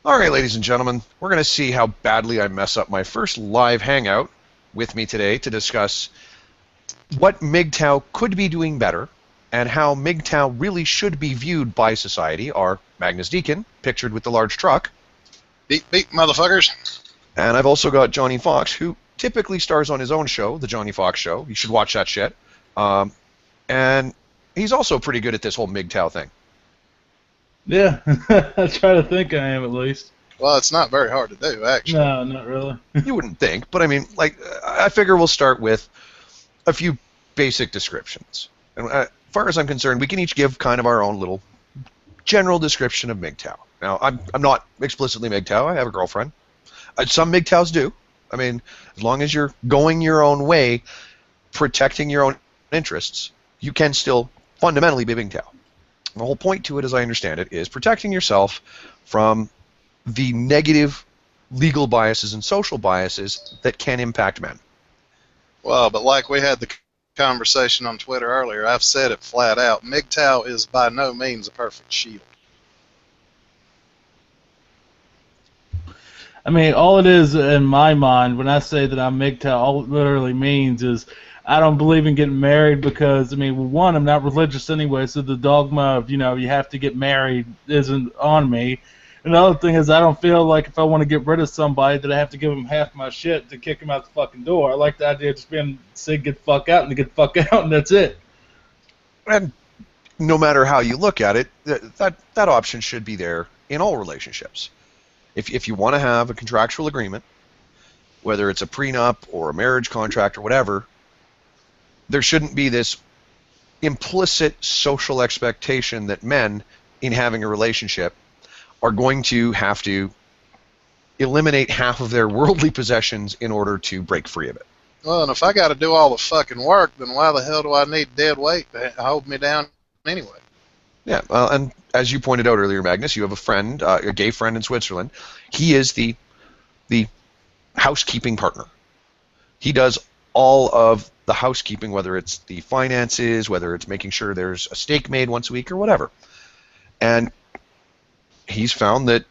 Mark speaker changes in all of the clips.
Speaker 1: All right, ladies and gentlemen, we're going to see how badly I mess up my first live hangout. With me today to discuss what MGTOW could be doing better and how MGTOW really should be viewed by society are Magnus Deacon, pictured with the large truck.
Speaker 2: Beep, beep, motherfuckers.
Speaker 1: And I've also got Johnny Fox, who typically stars on his own show, The Johnny Fox Show. You should watch that shit. And he's also pretty good at this whole MGTOW thing.
Speaker 3: Yeah, I try to think I am at least.
Speaker 2: Well, it's not very hard to do, actually.
Speaker 3: No, not really.
Speaker 1: You wouldn't think, but I mean, like, I figure we'll start with a few basic descriptions. And as far as I'm concerned, we can each give kind of our own little general description of MGTOW. Now, I'm not explicitly MGTOW. I have a girlfriend. Some MGTOWs do. I mean, as long as you're going your own way, protecting your own interests, you can still fundamentally be MGTOW. The whole point to it, as I understand it, is protecting yourself from the negative legal biases and social biases that can impact men.
Speaker 2: Well, but like we had the conversation on Twitter earlier, I've said it flat out. MGTOW is by no means a perfect shield.
Speaker 3: I mean, all it is in my mind when I say that I'm MGTOW, all it literally means is I don't believe in getting married because, I mean, well, one, I'm not religious anyway, so the dogma of, you have to get married isn't on me. And the other thing is I don't feel like if I want to get rid of somebody that I have to give them half my shit to kick them out the fucking door. I like the idea of just being said get the fuck out and to get the fuck out and that's it.
Speaker 1: And no matter how you look at it, that option should be there in all relationships. If you want to have a contractual agreement, whether it's a prenup or a marriage contract or whatever, there shouldn't be this implicit social expectation that men, in having a relationship, are going to have to eliminate half of their worldly possessions in order to break free of it.
Speaker 2: Well, and if I got to do all the fucking work, then why the hell do I need dead weight to hold me down anyway?
Speaker 1: Yeah, and as you pointed out earlier, Magnus, you have a friend, a gay friend in Switzerland. He is the housekeeping partner. He does all of the housekeeping, whether it's the finances, whether it's making sure there's a steak made once a week or whatever. And he's found that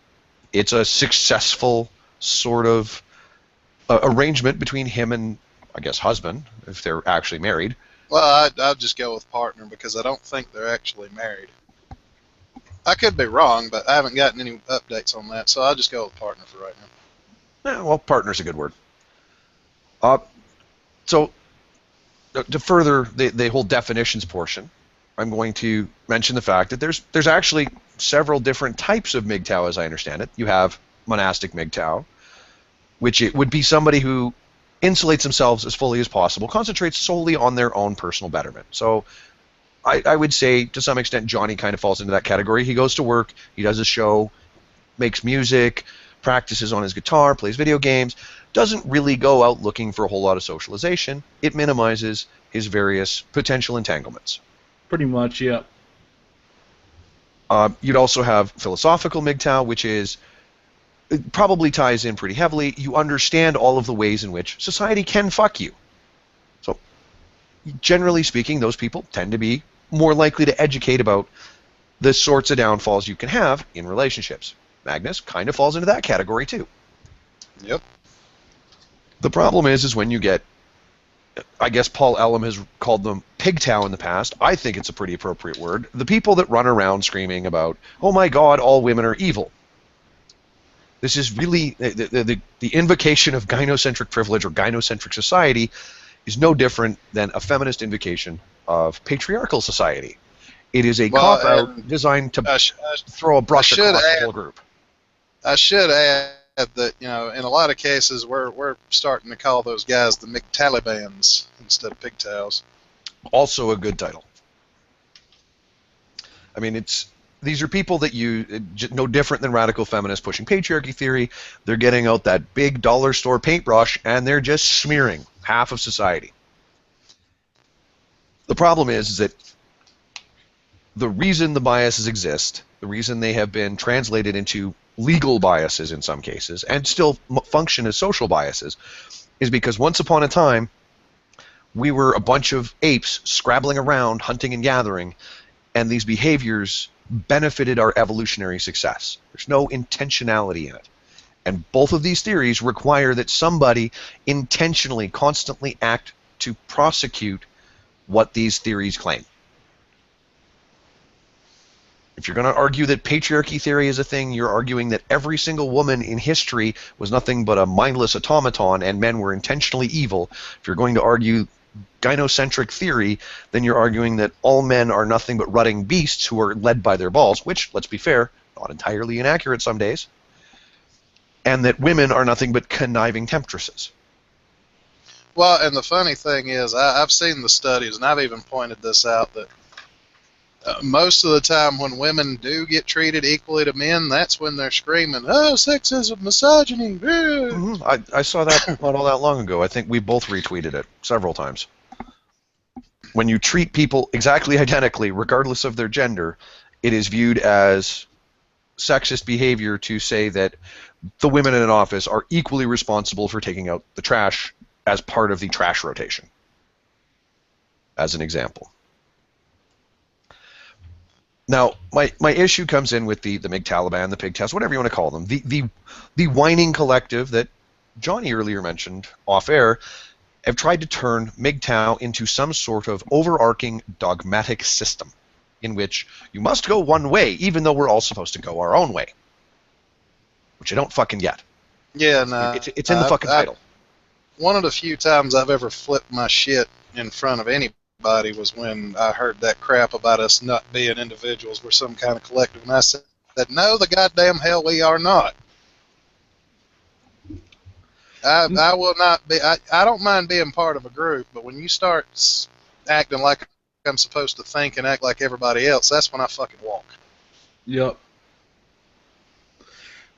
Speaker 1: it's a successful sort of arrangement between him and, I guess, husband, if they're actually married.
Speaker 2: Well, I'll just go with partner because I don't think they're actually married. I could be wrong, but I haven't gotten any updates on that, so I'll just go with partner for right now.
Speaker 1: Well, partner's a good word. So to further the whole definitions portion, I'm going to mention the fact that there's actually several different types of MGTOW, as I understand it. You have monastic MGTOW, which it would be somebody who insulates themselves as fully as possible, concentrates solely on their own personal betterment. So I would say, to some extent, Johnny kind of falls into that category. He goes to work, he does a show, makes music, practices on his guitar, plays video games, doesn't really go out looking for a whole lot of socialization. It minimizes his various potential entanglements.
Speaker 3: Pretty much, yeah.
Speaker 1: You'd also have philosophical MGTOW, which is it probably ties in pretty heavily. You understand all of the ways in which society can fuck you. So, generally speaking, those people tend to be more likely to educate about the sorts of downfalls you can have in relationships. Magnus kind of falls into that category too.
Speaker 2: Yep.
Speaker 1: The problem is when you get, I guess Paul Elam has called them pigtow in the past. I think it's a pretty appropriate word. The people that run around screaming about, oh my God, all women are evil. This is really, the invocation of gynocentric privilege or gynocentric society is no different than a feminist invocation of patriarchal society. It is a cop-out designed to throw a brush across the whole group.
Speaker 2: I should add that, in a lot of cases, we're starting to call those guys the MGTalibans instead of pigtails.
Speaker 1: Also a good title. I mean, these are people that no different than radical feminists pushing patriarchy theory. They're getting out that big dollar store paintbrush and they're just smearing half of society. The problem is that the reason the biases exist, the reason they have been translated into legal biases in some cases, and still function as social biases, is because once upon a time, we were a bunch of apes scrabbling around, hunting and gathering, and these behaviors benefited our evolutionary success. There's no intentionality in it. And both of these theories require that somebody intentionally, constantly act to prosecute what these theories claim. If you're going to argue that patriarchy theory is a thing, you're arguing that every single woman in history was nothing but a mindless automaton and men were intentionally evil. If you're going to argue gynocentric theory, then you're arguing that all men are nothing but rutting beasts who are led by their balls, which, let's be fair, not entirely inaccurate some days, and that women are nothing but conniving temptresses.
Speaker 2: Well, and the funny thing is, I've seen the studies, and I've even pointed this out, that most of the time when women do get treated equally to men, that's when they're screaming, oh, sexism, misogyny.
Speaker 1: I saw that not all that long ago. I think we both retweeted it several times. When you treat people exactly identically, regardless of their gender, it is viewed as sexist behavior to say that the women in an office are equally responsible for taking out the trash as part of the trash rotation, as an example. Now, my issue comes in with the MGTOW, the pigtails, whatever you want to call them, the whining collective that Johnny earlier mentioned off air, have tried to turn MGTOW into some sort of overarching dogmatic system in which you must go one way, even though we're all supposed to go our own way, which I don't fucking get.
Speaker 2: Yeah, no.
Speaker 1: It's in the fucking title.
Speaker 2: One of the few times I've ever flipped my shit in front of anybody was when I heard that crap about us not being individuals. We're some kind of collective. And I said, no, the goddamn hell we are not. I will not be. I don't mind being part of a group, but when you start acting like I'm supposed to think and act like everybody else, that's when I fucking walk.
Speaker 3: Yep.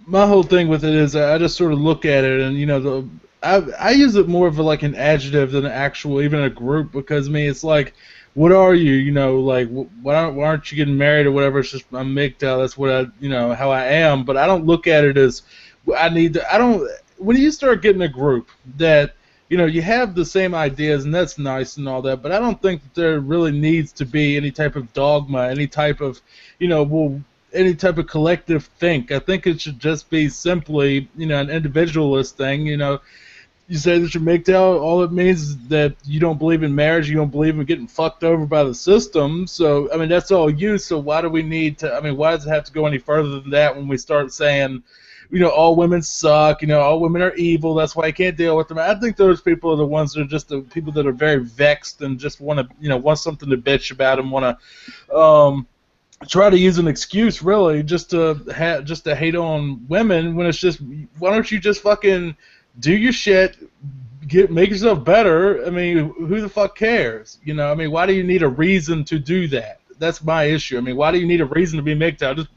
Speaker 3: My whole thing with it is I just sort of look at it and, you know, I use it more of like an adjective than an actual, even a group, because, I mean, it's like, what are you, you know, like, why aren't you getting married or whatever? It's just, I'm MGTOW, that's what I, you know, how I am, but I don't look at it as, when you start getting a group that, you know, you have the same ideas, and that's nice and all that, but I don't think that there really needs to be any type of dogma, any type of, you know, any type of collective think. I think it should just be simply, you know, an individualist thing, you know. You say that you're MGTOW, all it means is that you don't believe in marriage, you don't believe in getting fucked over by the system. So, I mean, that's all you. So why do we need to, I mean, why does it have to go any further than that when we start saying, you know, all women suck, you know, all women are evil, that's why I can't deal with them. I think those people are the ones that are just the people that are very vexed and just want to, you know, want something to bitch about and want to try to use an excuse, really, just to hate on women when it's just, why don't you just fucking do your shit, make yourself better. I mean, who the fuck cares? You know, I mean, why do you need a reason to do that? That's my issue. I mean, why do you need a reason to be MGTOW? Just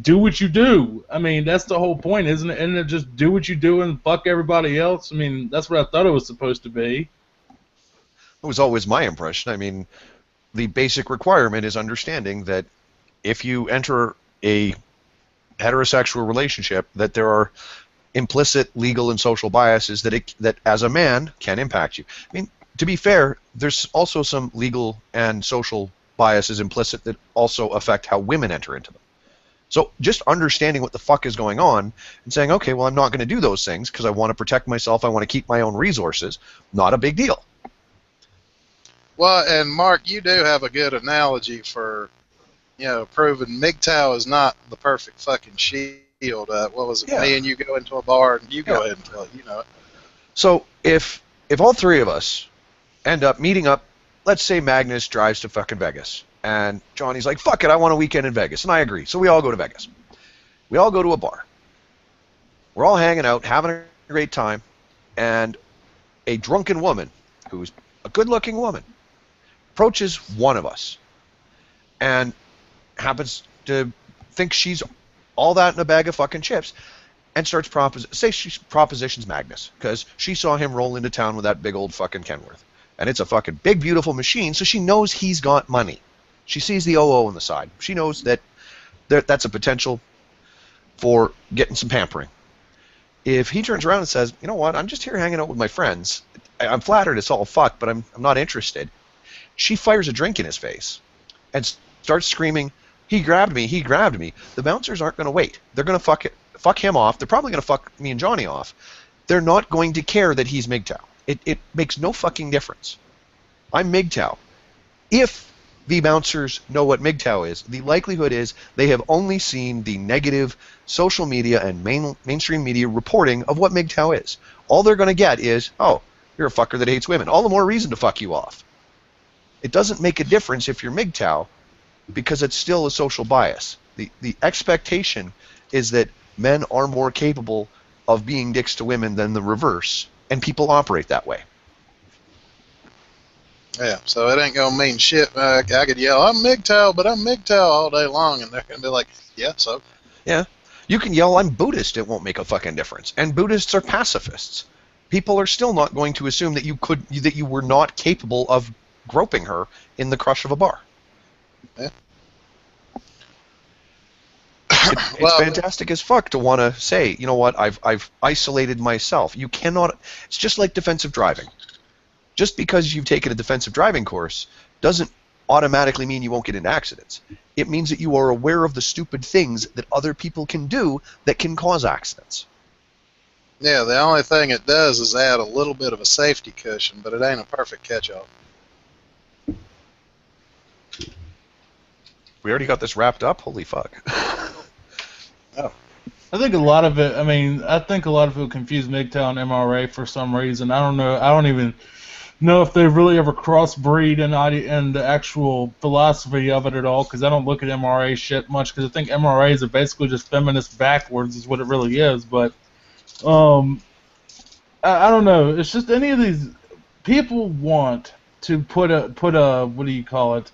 Speaker 3: do what you do. I mean, that's the whole point, isn't it? Isn't it just do what you do and fuck everybody else? I mean, that's what I thought it was supposed to be.
Speaker 1: It was always my impression. I mean, the basic requirement is understanding that if you enter a heterosexual relationship, that there are implicit legal and social biases that as a man can impact you. I mean, to be fair, there's also some legal and social biases implicit that also affect how women enter into them. So just understanding what the fuck is going on and saying, okay, well, I'm not going to do those things because I want to protect myself, I want to keep my own resources, not a big deal.
Speaker 2: Well, and Mark, you do have a good analogy for, you know, proving MGTOW is not the perfect fucking shield. What was it? Yeah. Me and you go into a bar and you go ahead and tell it. You know it.
Speaker 1: So if all three of us end up meeting up, let's say Magnus drives to fucking Vegas, and Johnny's like, fuck it, I want a weekend in Vegas, and I agree. So we all go to Vegas. We all go to a bar. We're all hanging out, having a great time, and a drunken woman, who's a good-looking woman, approaches one of us and happens to think she's all that in a bag of fucking chips, and starts she propositions Magnus because she saw him roll into town with that big old fucking Kenworth, and it's a fucking big beautiful machine, so she knows he's got money. She sees the OO on the side. She knows that that's a potential for getting some pampering. If he turns around and says, you know what, I'm just here hanging out with my friends, I'm flattered it's all fucked, but I'm not interested, she fires a drink in his face and starts screaming, He grabbed me. He grabbed me. The bouncers aren't going to wait. They're going to fuck him off. They're probably going to fuck me and Johnny off. They're not going to care that he's MGTOW. It makes no fucking difference. I'm MGTOW. If the bouncers know what MGTOW is, the likelihood is they have only seen the negative social media and mainstream media reporting of what MGTOW is. All they're going to get is, oh, you're a fucker that hates women. All the more reason to fuck you off. It doesn't make a difference if you're MGTOW, because it's still a social bias. The expectation is that men are more capable of being dicks to women than the reverse, and people operate that way.
Speaker 2: Yeah, so it ain't gonna mean shit. I could yell, I'm MGTOW, but I'm MGTOW all day long, and they're gonna be like, yeah, so.
Speaker 1: Yeah, you can yell, I'm Buddhist. It won't make a fucking difference. And Buddhists are pacifists. People are still not going to assume that you were not capable of groping her in the crush of a bar.
Speaker 2: Yeah.
Speaker 1: It's fantastic as fuck to want to say, you know what, I've isolated myself. You cannot. It's just like defensive driving. Just because you've taken a defensive driving course doesn't automatically mean you won't get into accidents. It means that you are aware of the stupid things that other people can do that can cause accidents.
Speaker 2: Yeah, the only thing it does is add a little bit of a safety cushion, but it ain't a perfect catch-all.
Speaker 1: We already got this wrapped up? Holy fuck.
Speaker 2: Oh.
Speaker 3: I think a lot of it, I think a lot of people confuse MGTOW and MRA for some reason. I don't know. I don't even know if they've really ever crossbreed in the actual philosophy of it at all, because I don't look at MRA shit much, because I think MRAs are basically just feminist backwards is what it really is. But I don't know. It's just any of these people want to put a what do you call it?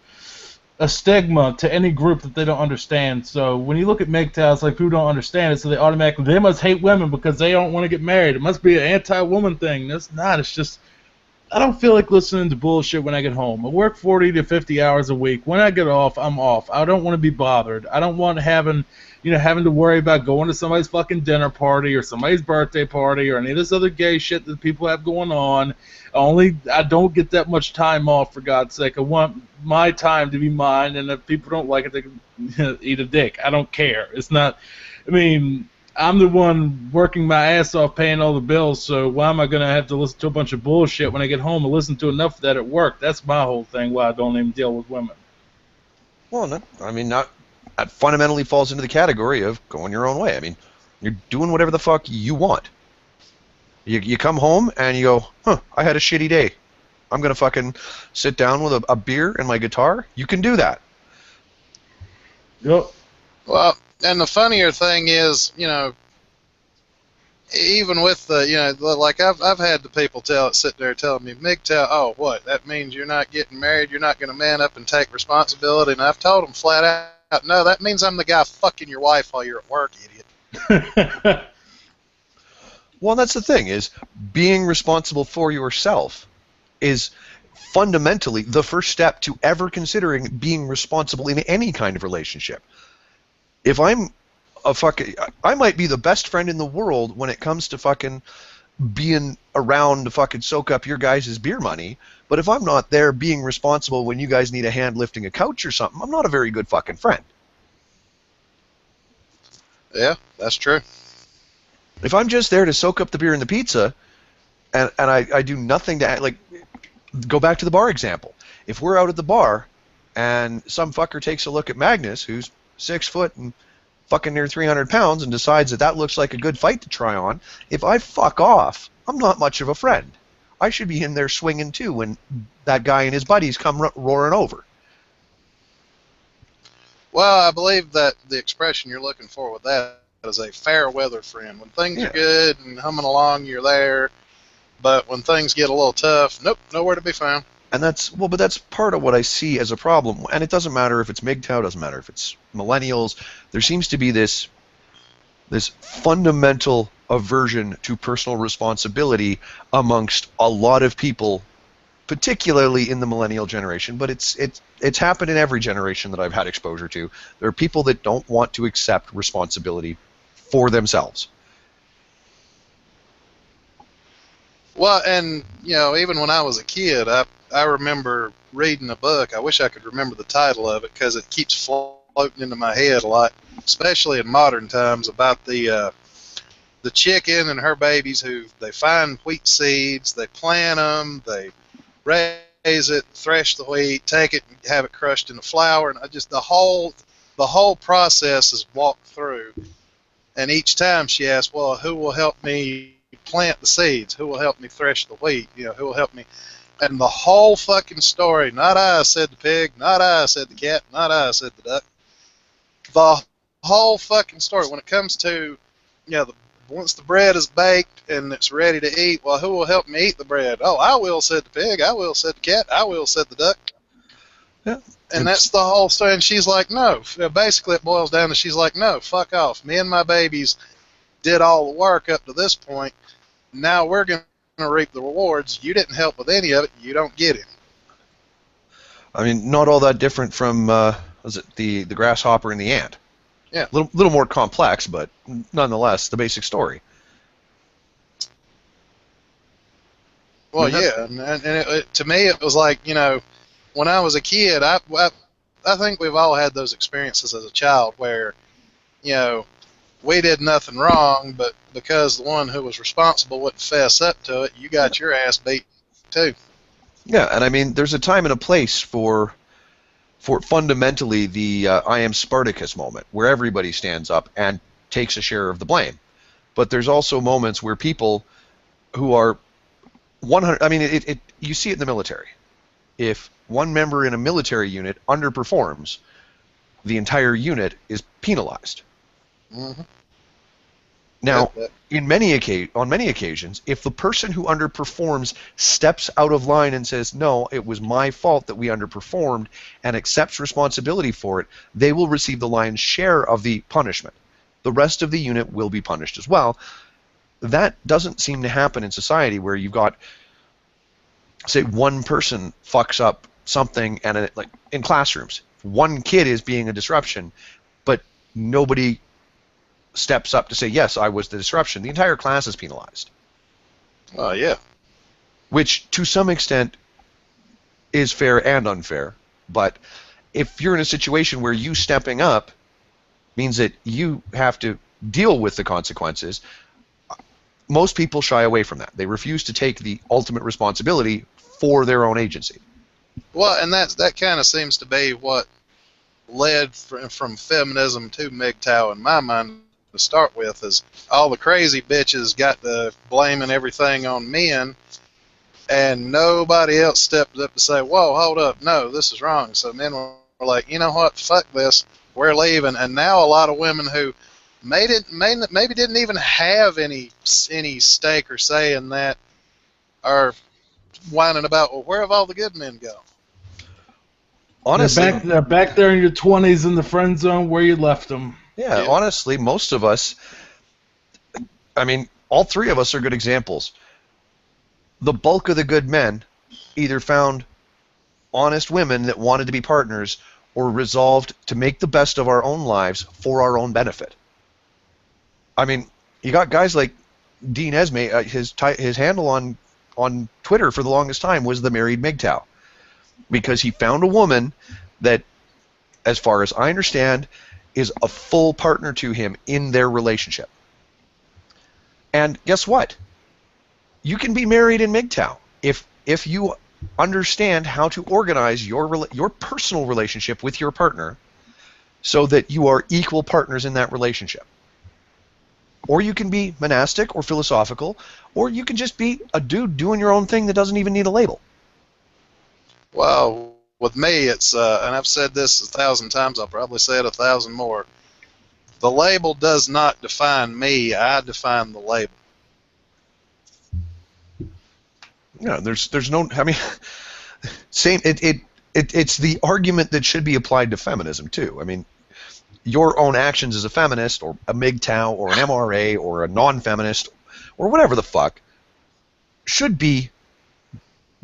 Speaker 3: A stigma to any group that they don't understand. So when you look at MGTOWs, like people don't understand it, so they must hate women because they don't want to get married. It must be an anti-woman thing. That's not. It's just I don't feel like listening to bullshit when I get home. I work 40 to 50 hours a week. When I get off, I'm off. I don't want to be bothered. I don't want having to worry about going to somebody's fucking dinner party or somebody's birthday party or any of this other gay shit that people have going on. I don't get that much time off, for God's sake. I want my time to be mine, and if people don't like it, they can eat a dick. I don't care. It's not, I'm the one working my ass off paying all the bills, so why am I going to have to listen to a bunch of bullshit when I get home and listen to enough of that at work? That's my whole thing, why I don't even deal with women.
Speaker 1: Well, that fundamentally falls into the category of going your own way. You're doing whatever the fuck you want. You come home and you go, I had a shitty day. I'm going to fucking sit down with a beer and my guitar. You can do that.
Speaker 3: Yep.
Speaker 2: Well, and the funnier thing is, even with the, like I've had the people sit there telling me, MGTOW, oh, what? That means you're not getting married, you're not going to man up and take responsibility. And I've told them flat out, no, that means I'm the guy fucking your wife while you're at work, idiot.
Speaker 1: Well, that's the thing, is being responsible for yourself is fundamentally the first step to ever considering being responsible in any kind of relationship. If I might be the best friend in the world when it comes to fucking being around to fucking soak up your guys' beer money, but if I'm not there being responsible when you guys need a hand lifting a couch or something, I'm not a very good fucking friend.
Speaker 2: Yeah, that's true.
Speaker 1: If I'm just there to soak up the beer and the pizza, and I do nothing to, go back to the bar example. If we're out at the bar, and some fucker takes a look at Magnus, who's 6 foot and fucking near 300 pounds, and decides that looks like a good fight to try on, if I fuck off, I'm not much of a friend. I should be in there swinging too when that guy and his buddies come roaring over.
Speaker 2: Well, I believe that the expression you're looking for with that is a fair weather friend. When things are good and humming along, you're there. But when things get a little tough, nope, nowhere to be found.
Speaker 1: And that's part of what I see as a problem. And it doesn't matter if it's MGTOW, doesn't matter if it's millennials. There seems to be this fundamental aversion to personal responsibility amongst a lot of people, particularly in the millennial generation. But it's happened in every generation that I've had exposure to. There are people that don't want to accept responsibility for themselves.
Speaker 2: Well, and, even when I was a kid, I remember reading a book. I wish I could remember the title of it because it keeps floating into my head a lot, especially in modern times, about the chicken and her babies who they find wheat seeds, they plant them, they raise it, thresh the wheat, take it, and have it crushed into flour, and just the whole process is walked through. And each time she asks, "Well, who will help me plant the seeds? Who will help me thresh the wheat? You know, who will help me?" And the whole fucking story, not I, said the pig, not I, said the cat, not I, said the duck. The whole fucking story, when it comes to, you know, once the bread is baked and it's ready to eat, well, who will help me eat the bread? Oh, I will, said the pig, I will, said the cat, I will, said the duck.
Speaker 1: Yeah.
Speaker 2: And that's the whole story. And she's like, no. Basically, it boils down to she's like, no, fuck off. Me and my babies did all the work up to this point. Now we're going to reap the rewards. You didn't help with any of it. You don't get it.
Speaker 1: I mean, not all that different from was it the grasshopper and the ant?
Speaker 2: Yeah.
Speaker 1: Little more complex, but nonetheless, the basic story.
Speaker 2: Well, yeah, and to me, it was like, you know, when I was a kid, I think we've all had those experiences as a child where, you know, we did nothing wrong, but because the one who was responsible wouldn't fess up to it, you got your ass beat too.
Speaker 1: Yeah, and I mean, there's a time and a place for fundamentally the I am Spartacus moment, where everybody stands up and takes a share of the blame. But there's also moments where people who are 100, I mean, you see it in the military. If one member in a military unit underperforms, the entire unit is penalized.
Speaker 2: Mm-hmm.
Speaker 1: Now, on many occasions, if the person who underperforms steps out of line and says, no, it was my fault that we underperformed, and accepts responsibility for it, they will receive the lion's share of the punishment. The rest of the unit will be punished as well. That doesn't seem to happen in society where you've got, say, one person fucks up something, and like in classrooms, one kid is being a disruption, but nobody steps up to say, yes, I was the disruption. The entire class is penalized.
Speaker 2: Yeah.
Speaker 1: Which, to some extent, is fair and unfair. But if you're in a situation where you stepping up means that you have to deal with the consequences, most people shy away from that. They refuse to take the ultimate responsibility for their own agency.
Speaker 2: Well, and that kind of seems to be what led from feminism to MGTOW in my mind to start with, is all the crazy bitches got the blaming everything on men, and nobody else stepped up to say, whoa, hold up, no, this is wrong. So men were like, you know what, fuck this, we're leaving. And now a lot of women who maybe didn't even have any stake or say in that are whining about, well, where have all the good men gone?
Speaker 1: Honestly,
Speaker 3: they're back there in your 20s in the friend zone where you left them.
Speaker 1: Yeah, honestly, most of us, I mean, all three of us are good examples. The bulk of the good men either found honest women that wanted to be partners or resolved to make the best of our own lives for our own benefit. I mean, you got guys like Dean Esme, his handle on Twitter for the longest time was the Married MGTOW, because he found a woman that, as far as I understand, is a full partner to him in their relationship. And guess what? You can be married in MGTOW if you understand how to organize your personal relationship with your partner so that you are equal partners in that relationship. Or you can be monastic or philosophical, or you can just be a dude doing your own thing that doesn't even need a label.
Speaker 2: Well, with me, it's, and I've said this 1,000 times, I'll probably say it 1,000 more. The label does not define me, I define the label.
Speaker 1: Yeah, there's no, I mean, it's the argument that should be applied to feminism too. I mean, your own actions as a feminist or a MGTOW or an MRA or a non-feminist or whatever the fuck should be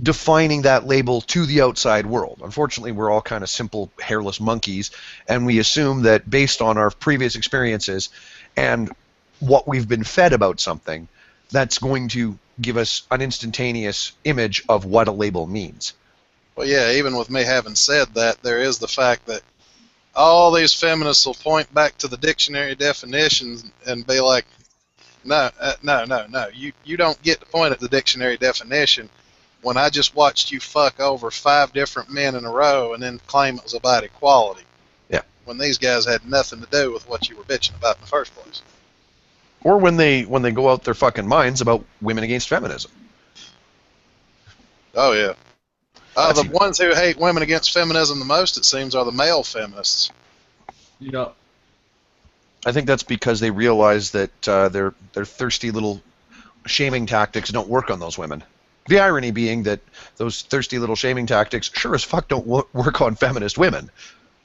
Speaker 1: defining that label to the outside world. Unfortunately, we're all kind of simple, hairless monkeys, and we assume that based on our previous experiences and what we've been fed about something, that's going to give us an instantaneous image of what a label means.
Speaker 2: Well, yeah, even with me having said that, there is the fact that all these feminists will point back to the dictionary definitions and be like, no, no. You don't get to point at the dictionary definition when I just watched you fuck over 5 different men in a row and then claim it was about equality.
Speaker 1: Yeah.
Speaker 2: When these guys had nothing to do with what you were bitching about in the first place.
Speaker 1: Or when they go out their fucking minds about women against feminism.
Speaker 2: Oh, yeah. The ones who hate women against feminism the most, it seems, are the male feminists.
Speaker 3: Yeah.
Speaker 1: I think that's because they realize that their thirsty little shaming tactics don't work on those women. The irony being that those thirsty little shaming tactics sure as fuck don't work on feminist women.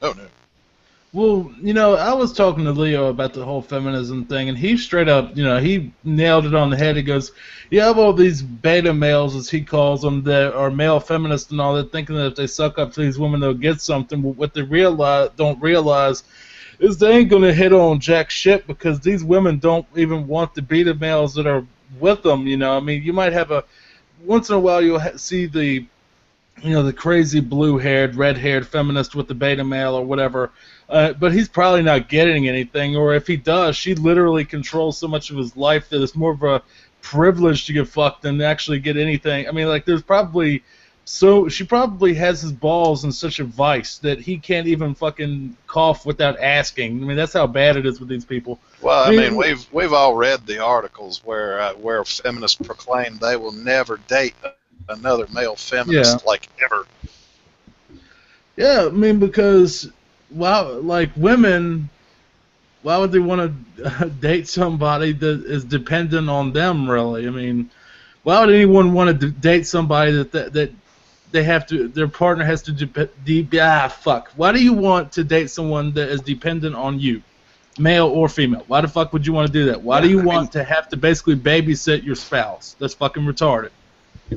Speaker 2: Oh, no.
Speaker 3: Well, I was talking to Leo about the whole feminism thing, and he straight up, he nailed it on the head. He goes, you have all these beta males, as he calls them, that are male feminists and all that, thinking that if they suck up to these women, they'll get something. But what they don't realize is they ain't going to hit on jack shit, because these women don't even want the beta males that are with them, I mean, you might have once in a while you'll see the crazy blue-haired, red-haired feminist with the beta male or whatever, but he's probably not getting anything, or if he does, she literally controls so much of his life that it's more of a privilege to get fucked than actually get anything. I mean, like, she probably has his balls in such a vice that he can't even fucking cough without asking. I mean, that's how bad it is with these people.
Speaker 2: Well, I mean, we've all read the articles where feminists proclaim they will never date another male feminist, like, ever.
Speaker 3: Yeah, I mean, because, women, why would they want to date somebody that is dependent on them, really? I mean, why would anyone want to date somebody that they have to, their partner has to fuck. Why do you want to date someone that is dependent on you, male or female? Why the fuck would you want to do that? Why do you want to have to basically babysit your spouse? That's fucking retarded.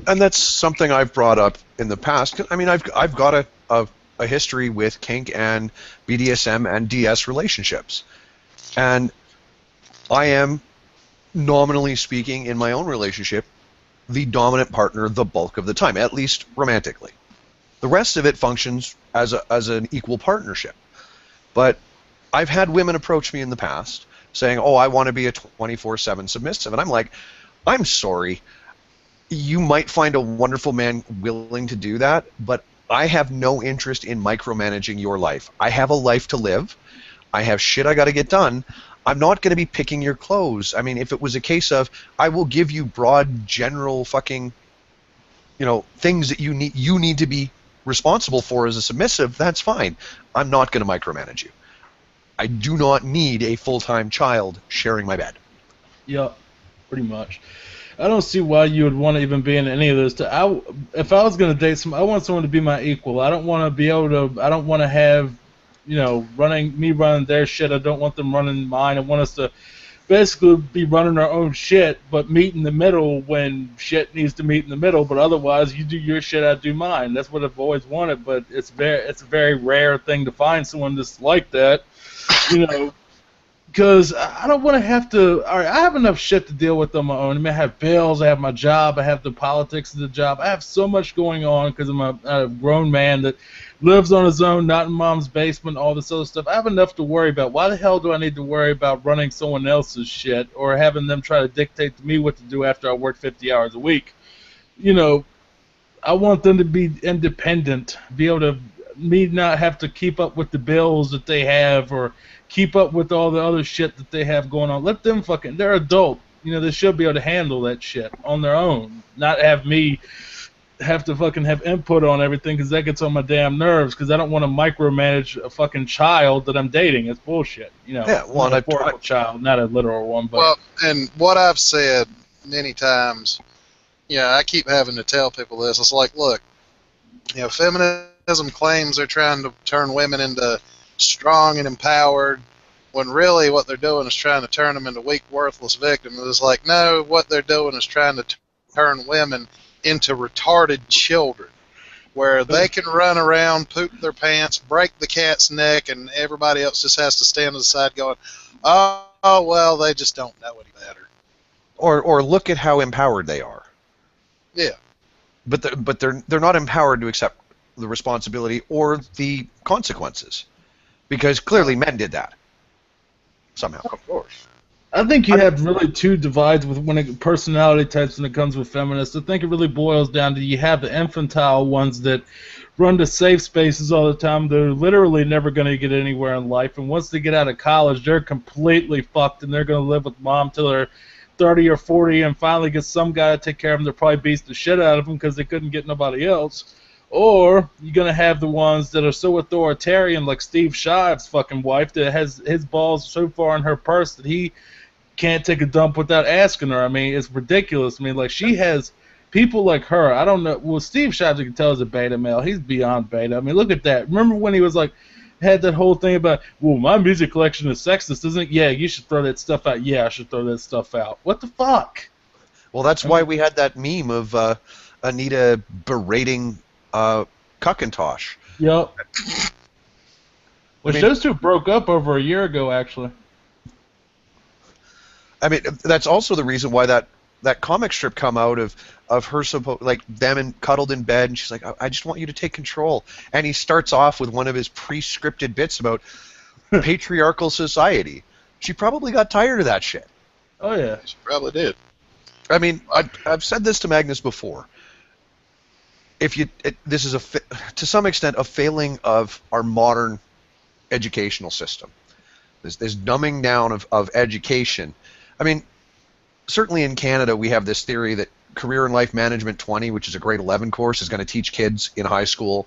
Speaker 1: And that's something I've brought up in the past. I mean, I've got a history with kink and BDSM and DS relationships, and I am, nominally speaking, in my own relationship, the dominant partner the bulk of the time, at least romantically. The rest of it functions as an equal partnership. But I've had women approach me in the past saying, oh, I want to be a 24/7 submissive. And I'm like, I'm sorry. You might find a wonderful man willing to do that, but I have no interest in micromanaging your life. I have a life to live. I have shit I got to get done. I'm not going to be picking your clothes. I mean, if it was a case of, I will give you broad, general fucking, things that you need to be responsible for as a submissive, that's fine. I'm not going to micromanage you. I do not need a full-time child sharing my bed.
Speaker 3: Yeah, pretty much. I don't see why you would want to even be in any of those. If I was going to date someone, I want someone to be my equal. I don't want to be able to. I don't want to have, running their shit. I don't want them running mine. I want us to basically be running our own shit, but meet in the middle when shit needs to meet in the middle. But otherwise, you do your shit, I do mine. That's what I've always wanted. But it's a very rare thing to find someone that's like that, Because I don't want to have to. All right, I have enough shit to deal with on my own. I mean, I have bills, I have my job, I have the politics of the job. I have so much going on because I'm a grown man that lives on his own, not in mom's basement, all this other stuff. I have enough to worry about. Why the hell do I need to worry about running someone else's shit or having them try to dictate to me what to do after I work 50 hours a week? I want them to be independent, be able to not have to keep up with the bills that they have or keep up with all the other shit that they have going on. Let them they're adult. They should be able to handle that shit on their own. Not have me have to fucking have input on everything because that gets on my damn nerves because I don't want to micromanage a fucking child that I'm dating. It's bullshit.
Speaker 1: Yeah, well,
Speaker 3: a metaphorical child, not a literal one. But.
Speaker 2: Well, and what I've said many times, I keep having to tell people this. It's like, look, feminism claims they're trying to turn women into strong and empowered, when really what they're doing is trying to turn them into weak, worthless victims. It's like, no, what they're doing is trying to turn women into retarded children, where they can run around, poop their pants, break the cat's neck, and everybody else just has to stand to the side going, oh well, they just don't know any better.
Speaker 1: Or look at how empowered they are.
Speaker 2: Yeah.
Speaker 1: But they're not empowered to accept the responsibility or the consequences. because clearly men did that somehow.
Speaker 2: Of course.
Speaker 3: I think you have really two divides with personality types when it comes with feminists. I think it really boils down to you have the infantile ones that run to safe spaces all the time. They're literally never going to get anywhere in life, and once they get out of college, they're completely fucked, and they're going to live with mom till they're 30 or 40, and finally get some guy to take care of them. They'll probably beats the shit out of them because they couldn't get nobody else. Or you're going to have the ones that are so authoritarian, like Steve Shive's fucking wife, that has his balls so far in her purse that he can't take a dump without asking her. I mean, it's ridiculous. I mean, like, she has people like her. I don't know. Well, Steve Shives, you can tell, is a beta male. He's beyond beta. I mean, look at that. Remember when he was like, had that whole thing about, well, my music collection is sexist, isn't it? Yeah, you should throw that stuff out. Yeah, I should throw that stuff out. What the fuck?
Speaker 1: Well, that's why we had that meme of Anita berating Cuckintosh.
Speaker 3: Yep. Which those two broke up over a year ago, actually.
Speaker 1: I mean, that's also the reason why that comic strip come out of her like them cuddled in bed, and she's like, I just want you to take control. And he starts off with one of his pre-scripted bits about patriarchal society. She probably got tired of that shit.
Speaker 3: Oh yeah,
Speaker 2: she probably did.
Speaker 1: I mean, I've said this to Magnus before. This is to some extent a failing of our modern educational system. This dumbing down of education. I mean, certainly in Canada we have this theory that Career and Life Management 20, which is a grade 11 course, is going to teach kids in high school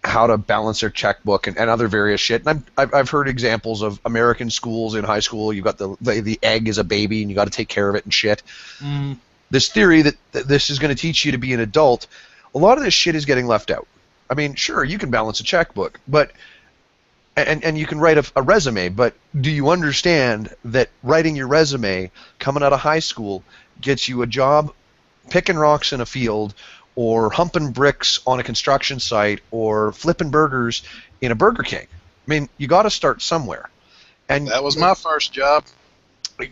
Speaker 1: how to balance their checkbook and other various shit. And I've heard examples of American schools in high school. You've got the egg as a baby and you got to take care of it and shit.
Speaker 3: Mm.
Speaker 1: This theory that this is going to teach you to be an adult, a lot of this shit is getting left out. I mean, sure, you can balance a checkbook, but and you can write a resume, but do you understand that writing your resume coming out of high school gets you a job picking rocks in a field, or humping bricks on a construction site, or flipping burgers in a Burger King? I mean, you got to start somewhere. And
Speaker 2: that was my first job.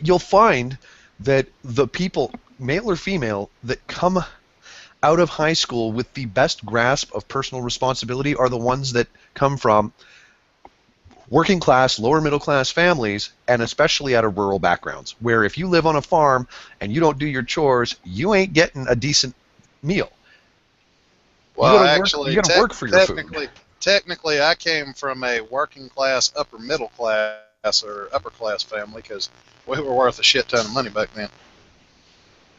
Speaker 1: You'll find that the people, male or female, that come out of high school with the best grasp of personal responsibility are the ones that come from working class, lower middle class families, and especially out of rural backgrounds, where if you live on a farm and you don't do your chores, you ain't getting a decent meal.
Speaker 2: Well,
Speaker 1: you gotta work for your food.
Speaker 2: Technically, I came from a working class, upper middle class, or upper class family, because we were worth a shit ton of money back then.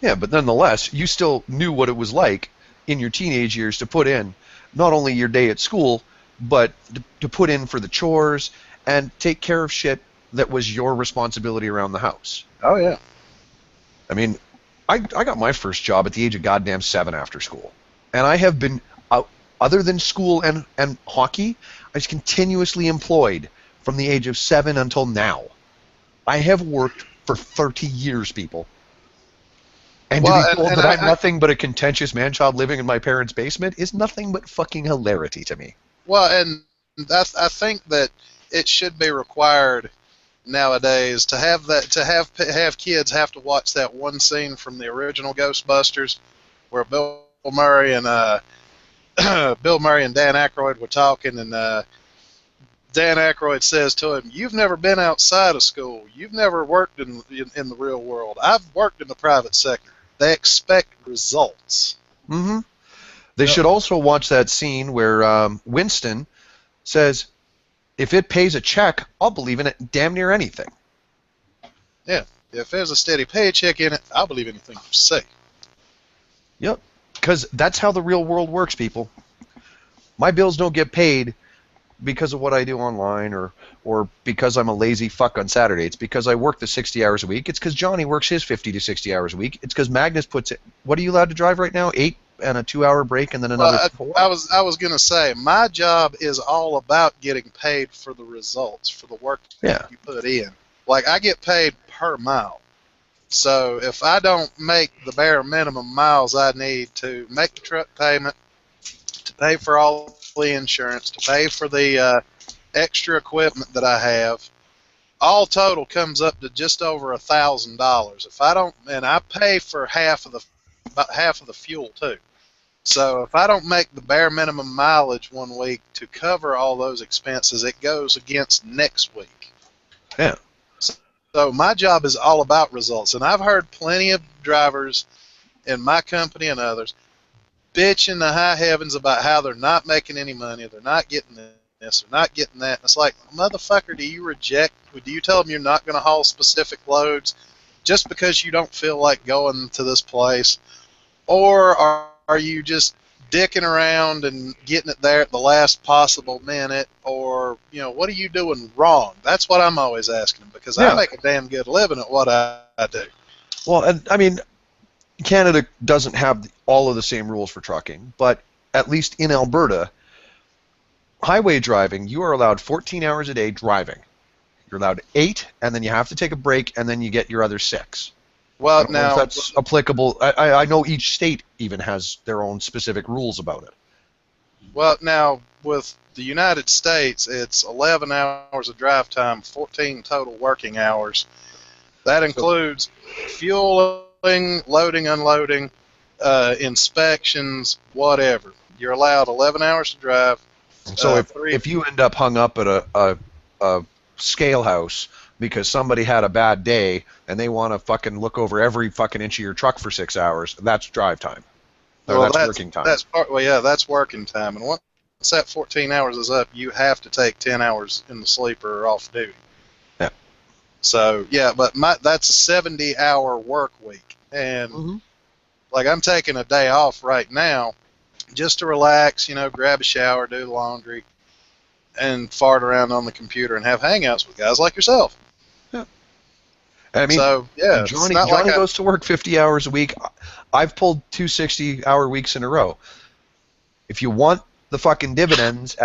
Speaker 1: Yeah, but nonetheless, you still knew what it was like in your teenage years to put in not only your day at school, but to put in for the chores and take care of shit that was your responsibility around the house.
Speaker 2: Oh, yeah.
Speaker 1: I mean, I got my first job at the age of goddamn 7 after school. And I have been, other than school and hockey, I was continuously employed from the age of 7 until now. I have worked for 30 years, people. And to be told that I'm nothing but a contentious man-child living in my parents' basement is nothing but fucking hilarity to me.
Speaker 2: Well, and I think that it should be required nowadays to have that, to have kids have to watch that one scene from the original Ghostbusters where Bill Murray and Dan Aykroyd were talking, and Dan Aykroyd says to him, "You've never been outside of school. You've never worked in the real world. I've worked in the private sector." They expect results.
Speaker 1: Mm-hmm. They should also watch that scene where Winston says, "If it pays a check, I'll believe in it damn near anything."
Speaker 2: Yeah, if there's a steady paycheck in it, I'll believe anything you say.
Speaker 1: Yep, because that's how the real world works, people. My bills don't get paid because of what I do online or because I'm a lazy fuck on Saturday. It's because I work the 60 hours a week. It's because Johnny works his 50 to 60 hours a week. It's because Magnus puts it. What are you allowed to drive right now? 8 and a 2-hour break and then another 4?
Speaker 2: I was gonna say my job is all about getting paid for the results, for the work that you put in. Like, I get paid per mile. So if I don't make the bare minimum miles I need to make the truck payment, to pay for all the insurance, to pay for the extra equipment that I have, all total comes up to just over $1,000. If I don't, and I pay for about half of the fuel too. So if I don't make the bare minimum mileage one week to cover all those expenses, it goes against next week.
Speaker 1: Yeah.
Speaker 2: So my job is all about results. And I've heard plenty of drivers in my company and others bitch in the high heavens about how they're not making any money, they're not getting this, they're not getting that. And it's like, motherfucker, do you tell them you're not going to haul specific loads just because you don't feel like going to this place? Or are you just dicking around and getting it there at the last possible minute? Or, what are you doing wrong? That's what I'm always asking them, because I make a damn good living at what I do.
Speaker 1: Well, and I mean, Canada doesn't have all of the same rules for trucking, but at least in Alberta, highway driving, you are allowed 14 hours a day driving. You're allowed 8, and then you have to take a break, and then you get your other 6.
Speaker 2: Well,
Speaker 1: I don't know if that's applicable. I know each state even has their own specific rules about it.
Speaker 2: Well, now, with the United States, it's 11 hours of drive time, 14 total working hours. That includes fueling, loading, unloading, inspections, whatever. You're allowed 11 hours to drive.
Speaker 1: So if you end up hung up at a scale house because somebody had a bad day and they want to fucking look over every fucking inch of your truck for 6 hours, that's drive time. That's working time.
Speaker 2: That's working time. And once that 14 hours is up, you have to take 10 hours in the sleeper or off duty.
Speaker 1: Yeah.
Speaker 2: So, but that's a 70-hour work week. And, like, I'm taking a day off right now just to relax, grab a shower, do the laundry, and fart around on the computer and have hangouts with guys like yourself.
Speaker 1: Yeah. I mean, Johnny goes to work 50 hours a week. I've pulled 2 60-hour weeks in a row. If you want the fucking dividends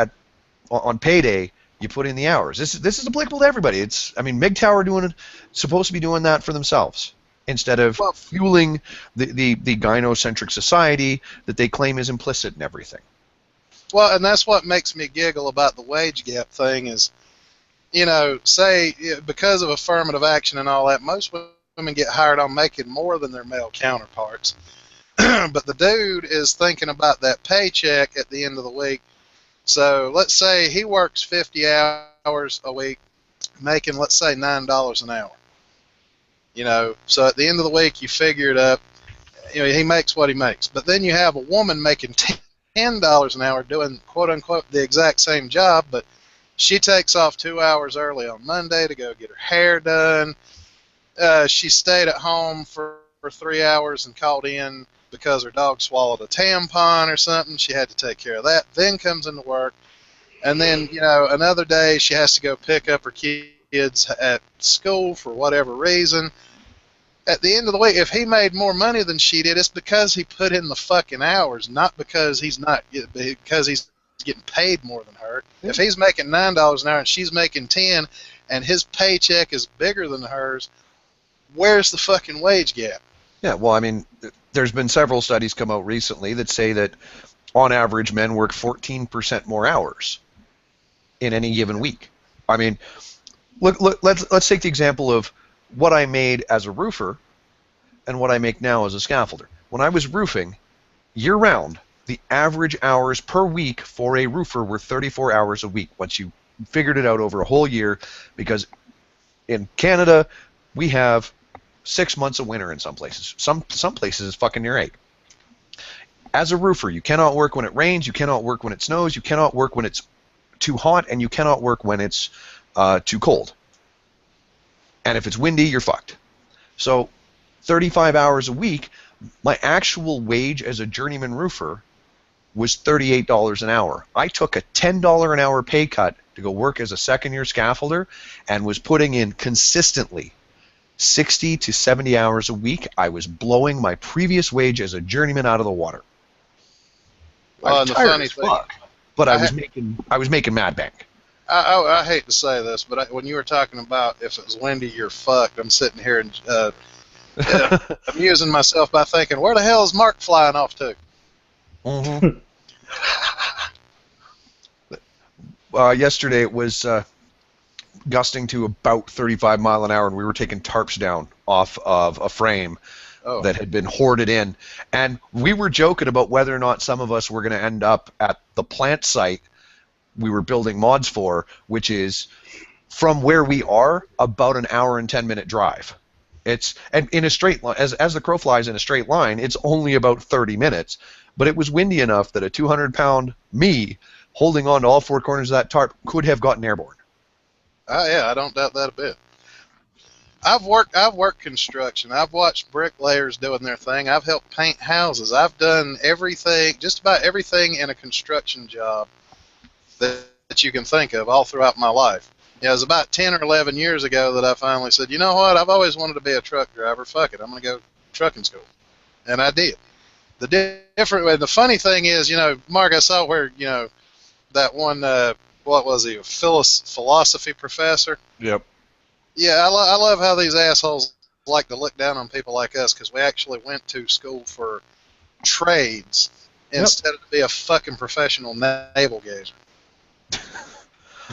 Speaker 1: on payday, you put in the hours. This is applicable to everybody. MGTOW are supposed to be doing that for themselves instead of fueling the gynocentric society that they claim is implicit in everything.
Speaker 2: Well, and that's what makes me giggle about the wage gap thing is, say because of affirmative action and all that, most women get hired on making more than their male counterparts. But the dude is thinking about that paycheck at the end of the week. So let's say he works 50 hours a week, making, let's say, $9 an hour. So at the end of the week, you figure it up. He makes what he makes. But then you have a woman making $10 an hour doing, quote-unquote, the exact same job, but she takes off 2 hours early on Monday to go get her hair done. She stayed at home for 3 hours and called in because her dog swallowed a tampon or something. She had to take care of that, then comes into work. And then, another day she has to go pick up her kids at school for whatever reason. At the end of the week, if he made more money than she did, it's because he put in the fucking hours, not because he's getting paid more than her. If he's making $9 an hour and she's making 10, and his paycheck is bigger than hers, where's the fucking wage gap?
Speaker 1: Yeah, well, I mean, there's been several studies come out recently that say that on average men work 14% more hours in any given week. I mean, let's take the example of what I made as a roofer and what I make now as a scaffolder. When I was roofing, year-round, the average hours per week for a roofer were 34 hours a week once you figured it out over a whole year, because in Canada, we have 6 months of winter in some places. Some places it's fucking near 8. As a roofer, you cannot work when it rains, you cannot work when it snows, you cannot work when it's too hot, and you cannot work when it's too cold. And if it's windy, you're fucked. So 35 hours a week, my actual wage as a journeyman roofer was $38 an hour. I took a $10 an hour pay cut to go work as a second-year scaffolder and was putting in consistently 60 to 70 hours a week. I was blowing my previous wage as a journeyman out of the water.
Speaker 2: Well, and the funny thing,
Speaker 1: but I was making mad bank.
Speaker 2: I hate to say this, but when you were talking about if it was windy, you're fucked, I'm sitting here and amusing myself by thinking, where the hell is Mark flying off to?
Speaker 1: Mm-hmm. Yesterday it was gusting to about 35 mile an hour, and we were taking tarps down off of a frame that had been hoarded in. And we were joking about whether or not some of us were going to end up at the plant site we were building mods for, which is from where we are about an hour and 10-minute drive. And in a straight line, as the crow flies in a straight line, it's only about 30 minutes. But it was windy enough that a 200-pound me holding on to all four corners of that tarp could have gotten airborne.
Speaker 2: Oh yeah, I don't doubt that a bit. I've worked construction. I've watched bricklayers doing their thing. I've helped paint houses. I've done everything, just about everything in a construction job that you can think of all throughout my life. It was about 10 or 11 years ago that I finally said, you know what, I've always wanted to be a truck driver. Fuck it, I'm going to go trucking school. And I did. The funny thing is, Mark, I saw where, that one, what was he, a philosophy professor?
Speaker 1: Yep.
Speaker 2: Yeah, I love how these assholes like to look down on people like us because we actually went to school for trades instead of to be a fucking professional navel gazer.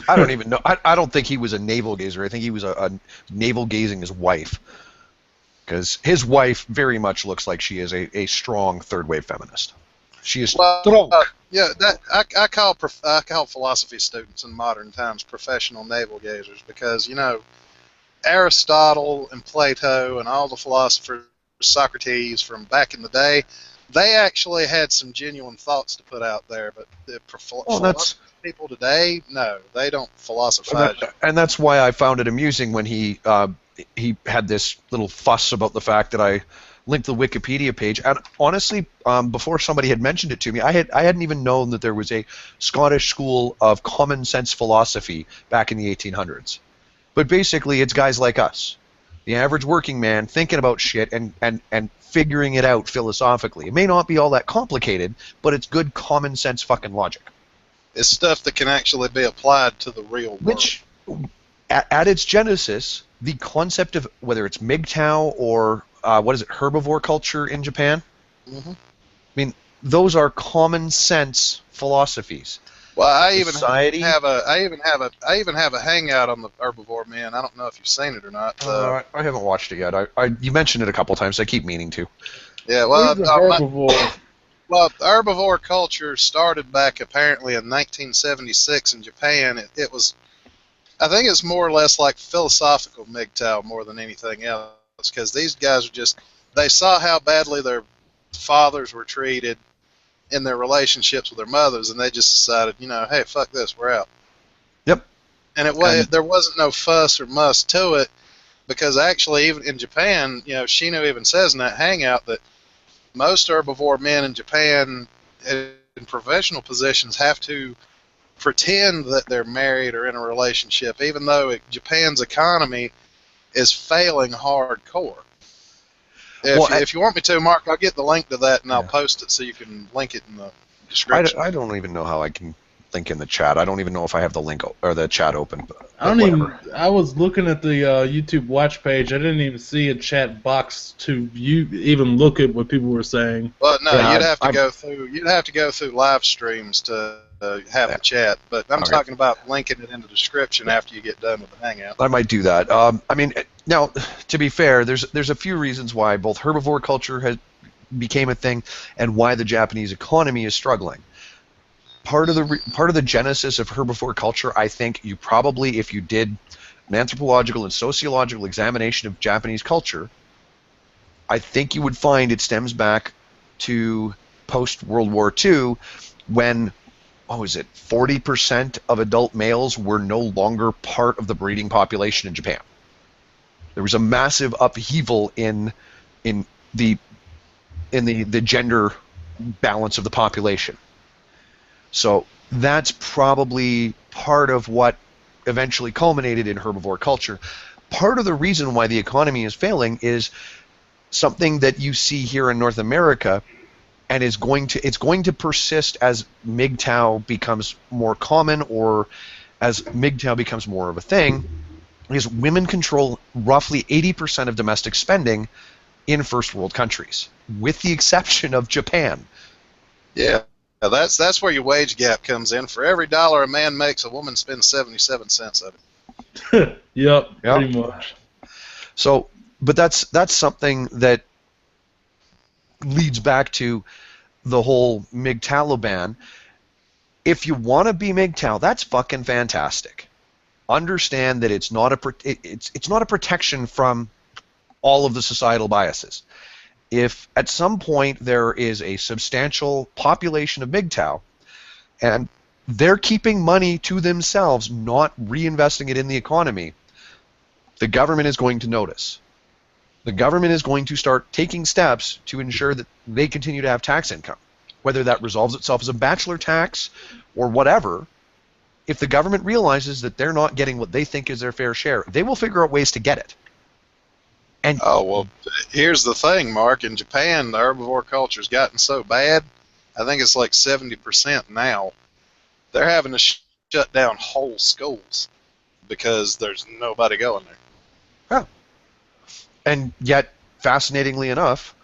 Speaker 1: I don't even know. I don't think he was a navel gazer. I think he was a navel gazing his wife. Because his wife very much looks like she is a strong third-wave feminist. She is strong.
Speaker 2: Yeah, that I call philosophy students in modern times professional navel gazers because, Aristotle and Plato and all the philosophers, Socrates from back in the day, they actually had some genuine thoughts to put out there, but the people today, no, they don't philosophize.
Speaker 1: And that's why I found it amusing when he had this little fuss about the fact that I linked the Wikipedia page. And honestly, before somebody had mentioned it to me, I hadn't even known that there was a Scottish school of common sense philosophy back in the 1800s. But basically, it's guys like us, the average working man, thinking about shit and figuring it out philosophically. It may not be all that complicated, but it's good common sense fucking logic.
Speaker 2: It's stuff that can actually be applied to the real world.
Speaker 1: Which, at its genesis, the concept of whether it's MGTOW or herbivore culture in Japan. Mm-hmm. I mean, those are common sense philosophies.
Speaker 2: Well, I even have a hangout on the herbivore men. I don't know if you've seen it or not.
Speaker 1: I haven't watched it yet. You mentioned it a couple times. I keep meaning to.
Speaker 2: Yeah, well, herbivore. Well, the herbivore culture started back apparently in 1976 in Japan. It was, I think it's more or less like philosophical MGTOW more than anything else, because these guys they saw how badly their fathers were treated in their relationships with their mothers, and they just decided, hey, fuck this, we're out.
Speaker 1: Yep.
Speaker 2: And there wasn't no fuss or muss to it, because actually, even in Japan, Shino even says in that hangout that most herbivore men in Japan in professional positions have to pretend that they're married or in a relationship, even though Japan's economy is failing hardcore. If you want me to, Mark, I'll get the link to that and I'll post it so you can link it in the description.
Speaker 1: I don't even know how I can link in the chat. I don't even know if I have the link or the chat open.
Speaker 3: I was looking at the YouTube watch page. I didn't even see a chat box to even look at what people were saying.
Speaker 2: Well, no, you'd have to go through live streams to have the chat. But I'm talking about linking it in the description after you get done with the hangout.
Speaker 1: I might do that. Now, to be fair, there's a few reasons why both herbivore culture became a thing and why the Japanese economy is struggling. Part of the genesis of herbivore culture, I think you probably, if you did an anthropological and sociological examination of Japanese culture, I think you would find it stems back to post-World War II when, 40% of adult males were no longer part of the breeding population in Japan. There was a massive upheaval in the gender balance of the population. So that's probably part of what eventually culminated in herbivore culture. Part of the reason why the economy is failing is something that you see here in North America, and it's going to persist as MGTOW becomes more common, or as MGTOW becomes more of a thing, is women control roughly 80% of domestic spending in first world countries, with the exception of Japan.
Speaker 2: Yeah. Now that's where your wage gap comes in. For every dollar a man makes, a woman spends 77 cents of it.
Speaker 3: Yep, pretty much.
Speaker 1: So, but that's something that leads back to the whole MGTOW ban. If you want to be MGTOW, that's fucking fantastic. Understand that it's not a protection from all of the societal biases. If at some point there is a substantial population of MGTOW and they're keeping money to themselves, not reinvesting it in the economy, the government is going to notice. The government is going to start taking steps to ensure that they continue to have tax income, whether that resolves itself as a bachelor tax or whatever. If the government realizes that they're not getting what they think is their fair share, they will figure out ways to get it. And
Speaker 2: oh, well, here's the thing, Mark. In Japan, the herbivore culture's gotten so bad, I think it's like 70% now. They're having to shut down whole schools because there's nobody going there.
Speaker 1: yeah. And yet, fascinatingly enough,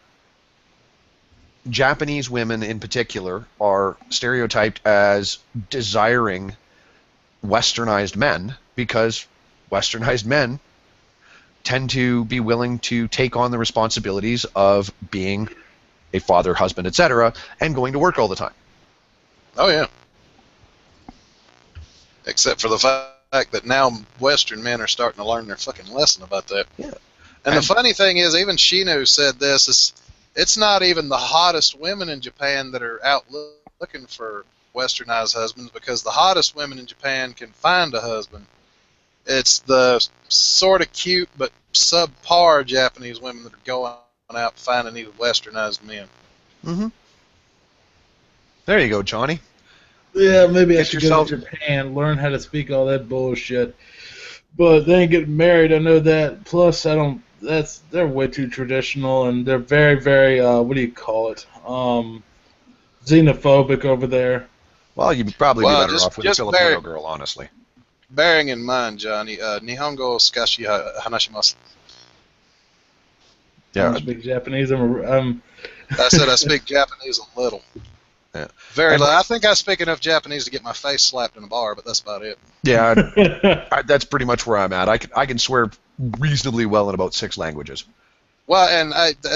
Speaker 1: Japanese women in particular are stereotyped as desiring westernized men because westernized men tend to be willing to take on the responsibilities of being a father, husband, etc., and going to work all the time.
Speaker 2: Oh, yeah. Except for the fact that now Western men are starting to learn their fucking lesson about that.
Speaker 1: Yeah.
Speaker 2: And the funny thing is, even Shino said this, it's not even the hottest women in Japan that are out looking for westernized husbands, because the hottest women in Japan can find a husband. It's the sort of cute but subpar Japanese women that are going out finding these westernized men.
Speaker 1: Mm-hmm. There you go, Johnny.
Speaker 3: Yeah, maybe I should
Speaker 1: yourself
Speaker 3: go to Japan, learn how to speak all that bullshit. But they ain't getting married, I know that. Plus, they're way too traditional, and they're very, very, what do you call it? Xenophobic over there.
Speaker 1: Well, you'd probably be better off with a Filipino
Speaker 2: bear,
Speaker 1: girl, honestly.
Speaker 2: Bearing in mind, Johnny, Nihongo Skashi Hanashimasu.
Speaker 3: Yeah. I don't speak Japanese.
Speaker 2: I said I speak Japanese a little.
Speaker 1: Yeah.
Speaker 2: Very little. I think I speak enough Japanese to get my face slapped in a bar, but that's about it.
Speaker 1: Yeah, that's pretty much where I'm at. I can swear reasonably well in about 6 languages.
Speaker 2: Well, and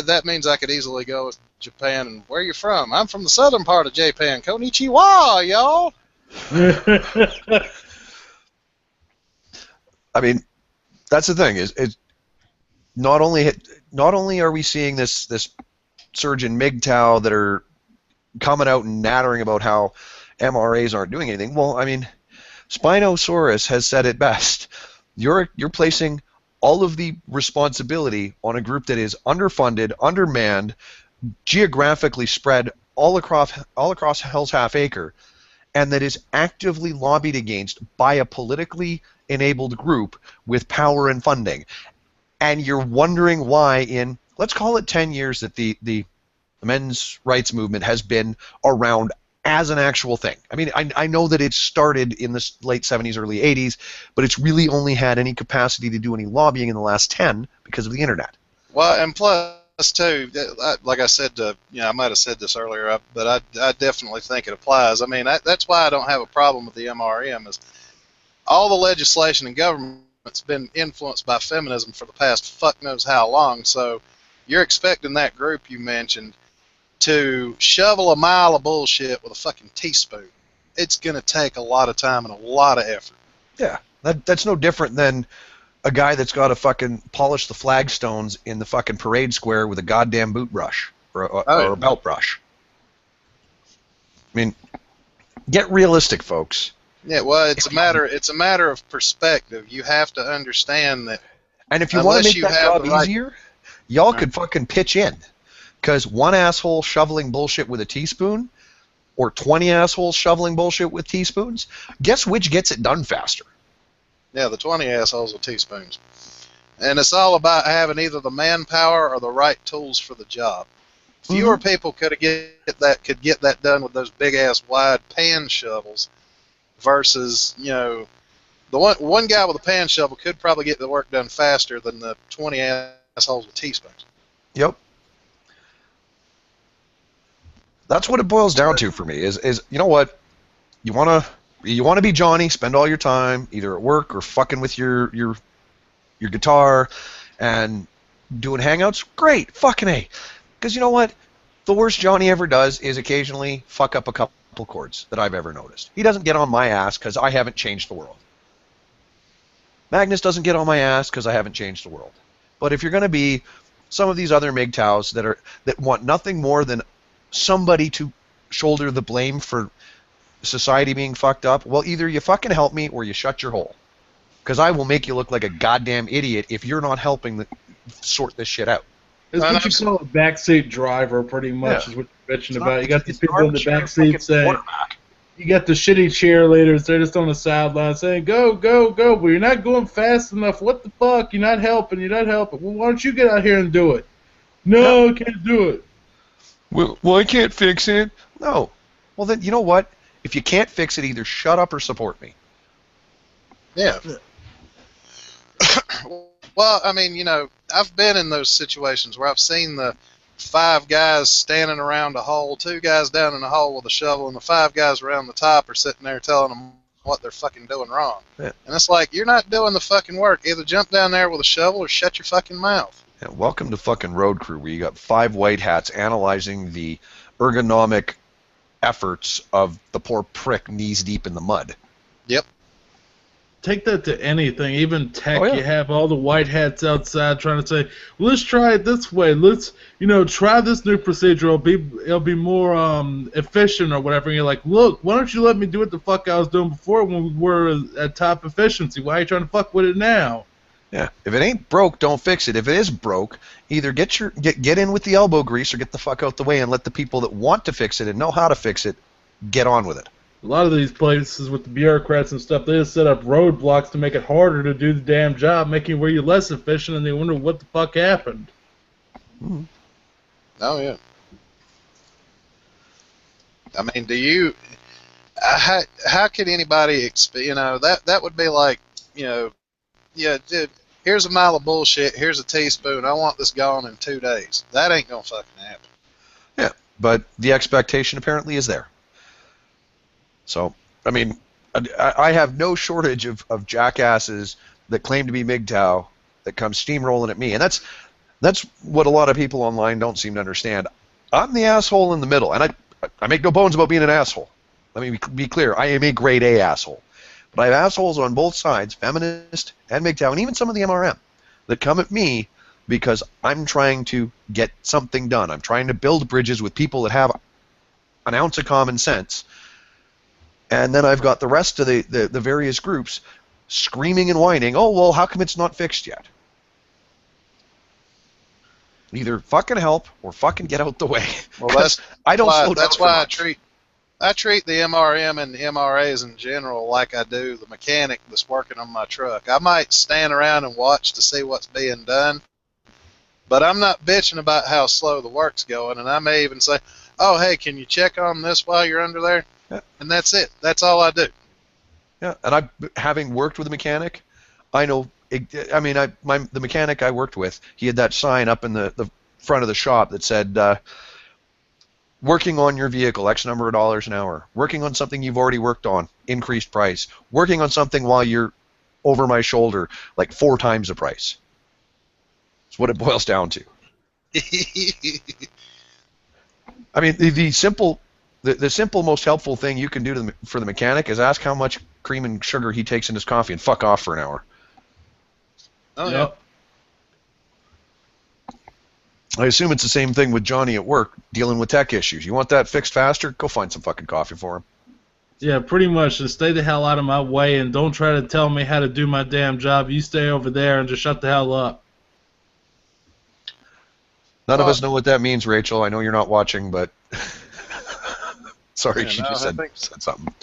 Speaker 2: that means I could easily go to Japan. And where are you from? I'm from the southern part of Japan. Konnichiwa, y'all.
Speaker 1: I mean, that's the thing. Is not only are we seeing this surge in MGTOW that are coming out and nattering about how MRAs aren't doing anything. Well, I mean, Spinosaurus has said it best. You're placing all of the responsibility on a group that is underfunded, undermanned, geographically spread all across Hell's Half Acre, and that is actively lobbied against by a politically enabled group with power and funding. And you're wondering why in, let's call it 10 years, that the men's rights movement has been around as an actual thing. I mean, I know that it started in the late 70s, early 80s, but it's really only had any capacity to do any lobbying in the last 10 because of the internet.
Speaker 2: Well, and plus, too, like I said, I might have said this earlier, but I definitely think it applies. I mean, that's why I don't have a problem with the MRM, is all the legislation and government's been influenced by feminism for the past fuck knows how long, so you're expecting that group you mentioned to shovel a mile of bullshit with a fucking teaspoon. It's going to take a lot of time and a lot of effort.
Speaker 1: Yeah, that's no different than a guy that's got to fucking polish the flagstones in the fucking parade square with a goddamn boot brush or a belt brush. I mean, get realistic, folks.
Speaker 2: Yeah, well, it's a matter of perspective. You have to understand that.
Speaker 1: And if you want to make that job easier, y'all could fucking pitch in. Because one asshole shoveling bullshit with a teaspoon, or 20 assholes shoveling bullshit with teaspoons, guess which gets it done faster?
Speaker 2: Yeah, the 20 assholes with teaspoons. And it's all about having either the manpower or the right tools for the job. Fewer people could get that done with those big ass wide pan shovels, versus, you know, the one guy with a pan shovel could probably get the work done faster than the 20 assholes with teaspoons.
Speaker 1: Yep. That's what it boils down to for me. Is you know what, you wanna be Johnny, spend all your time either at work or fucking with your guitar and doing hangouts. Great, fucking A. Because you know what, The worst Johnny ever does is occasionally fuck up a couple chords that I've ever noticed. He doesn't get on my ass because I haven't changed the world. Magnus doesn't get on my ass because I haven't changed the world. But if you're going to be some of these other MGTOWs that want nothing more than somebody to shoulder the blame for society being fucked up, well, either you fucking help me or you shut your hole. Because I will make you look like a goddamn idiot if you're not helping sort this shit out.
Speaker 3: It's what you call a backseat driver, pretty much, is what you're bitching about. You got the people in the backseat saying, you got the shitty cheerleaders, they're just on the sideline saying, go, go, go, but you're not going fast enough. What the fuck? You're not helping, you're not helping. Well, why don't you get out here and do it? No, I can't do it.
Speaker 1: Well, I can't fix it. No. Well, then, you know what? If you can't fix it, either shut up or support me.
Speaker 2: Yeah. Well, I mean, you know, I've been in those situations where I've seen the 5 guys standing around a hole, 2 guys down in the hole with a shovel, and the 5 guys around the top are sitting there telling them what they're fucking doing wrong. Yeah. And it's like, you're not doing the fucking work. Either jump down there with a shovel or shut your fucking mouth.
Speaker 1: Yeah, welcome to fucking Road Crew, where you got 5 white hats analyzing the ergonomic efforts of the poor prick knees deep in the mud.
Speaker 2: Yep.
Speaker 3: Take that to anything, even tech. You have all the white hats outside trying to say, well, let's try it this way. Let's, you know, try this new procedure. It'll be more efficient or whatever. And you're like, look, why don't you let me do what the fuck I was doing before when we were at top efficiency? Why are you trying to fuck with it now?
Speaker 1: Yeah. If it ain't broke, don't fix it. If it is broke, either get in with the elbow grease or get the fuck out the way and let the people that want to fix it and know how to fix it get on with it.
Speaker 3: A lot of these places with the bureaucrats and stuff, they just set up roadblocks to make it harder to do the damn job, making where you're less efficient, and they wonder what the fuck happened.
Speaker 2: Mm-hmm. Oh, yeah. I mean, do you... how can anybody... You know, that would be like, you know, yeah, dude, here's a mile of bullshit, here's a teaspoon, I want this gone in 2 days. That ain't gonna fucking happen.
Speaker 1: Yeah, but the expectation apparently is there. So, I mean, I have no shortage of jackasses that claim to be MGTOW that come steamrolling at me. And that's what a lot of people online don't seem to understand. I'm the asshole in the middle, and I make no bones about being an asshole. Let me be clear. I am a grade A asshole. But I have assholes on both sides, feminist and MGTOW, and even some of the MRM, that come at me because I'm trying to get something done. I'm trying to build bridges with people that have an ounce of common sense. And then I've got the rest of the various groups screaming and whining, oh, well, how come it's not fixed yet? Either fucking help or fucking get out the way.
Speaker 2: Well, that's why I treat the MRM and the MRAs in general like I do the mechanic that's working on my truck. I might stand around and watch to see what's being done, but I'm not bitching about how slow the work's going, and I may even say, oh, hey, can you check on this while you're under there? Yeah. And that's it. That's all I do.
Speaker 1: Yeah, and having worked with a mechanic, I know. I mean, the mechanic I worked with, he had that sign up in the front of the shop that said, "Working on your vehicle, X number of dollars an hour. Working on something you've already worked on, increased price. Working on something while you're over my shoulder, like 4 times the price." That's what it boils down to. I mean, the simple, most helpful thing you can do for the mechanic is ask how much cream and sugar he takes in his coffee and fuck off for an hour.
Speaker 2: Oh, yeah.
Speaker 1: I assume it's the same thing with Johnny at work, dealing with tech issues. You want that fixed faster? Go find some fucking coffee for him.
Speaker 3: Yeah, pretty much. Just stay the hell out of my way and don't try to tell me how to do my damn job. You stay over there and just shut the hell up.
Speaker 1: None of us know what that means, Rachel. I know you're not watching, but... Sorry, she just said something.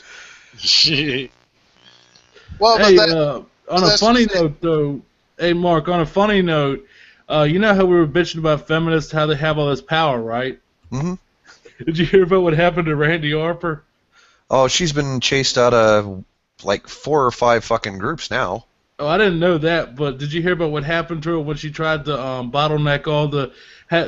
Speaker 2: Well,
Speaker 3: hey, on a funny note, though, hey, Mark, on a funny note, you know how we were bitching about feminists, how they have all this power, right?
Speaker 1: Mm-hmm.
Speaker 3: Did you hear about what happened to Randy Harper?
Speaker 1: Oh, she's been chased out of, like, 4 or 5 fucking groups now.
Speaker 3: Oh, I didn't know that, but did you hear about what happened to her when she tried to bottleneck all the...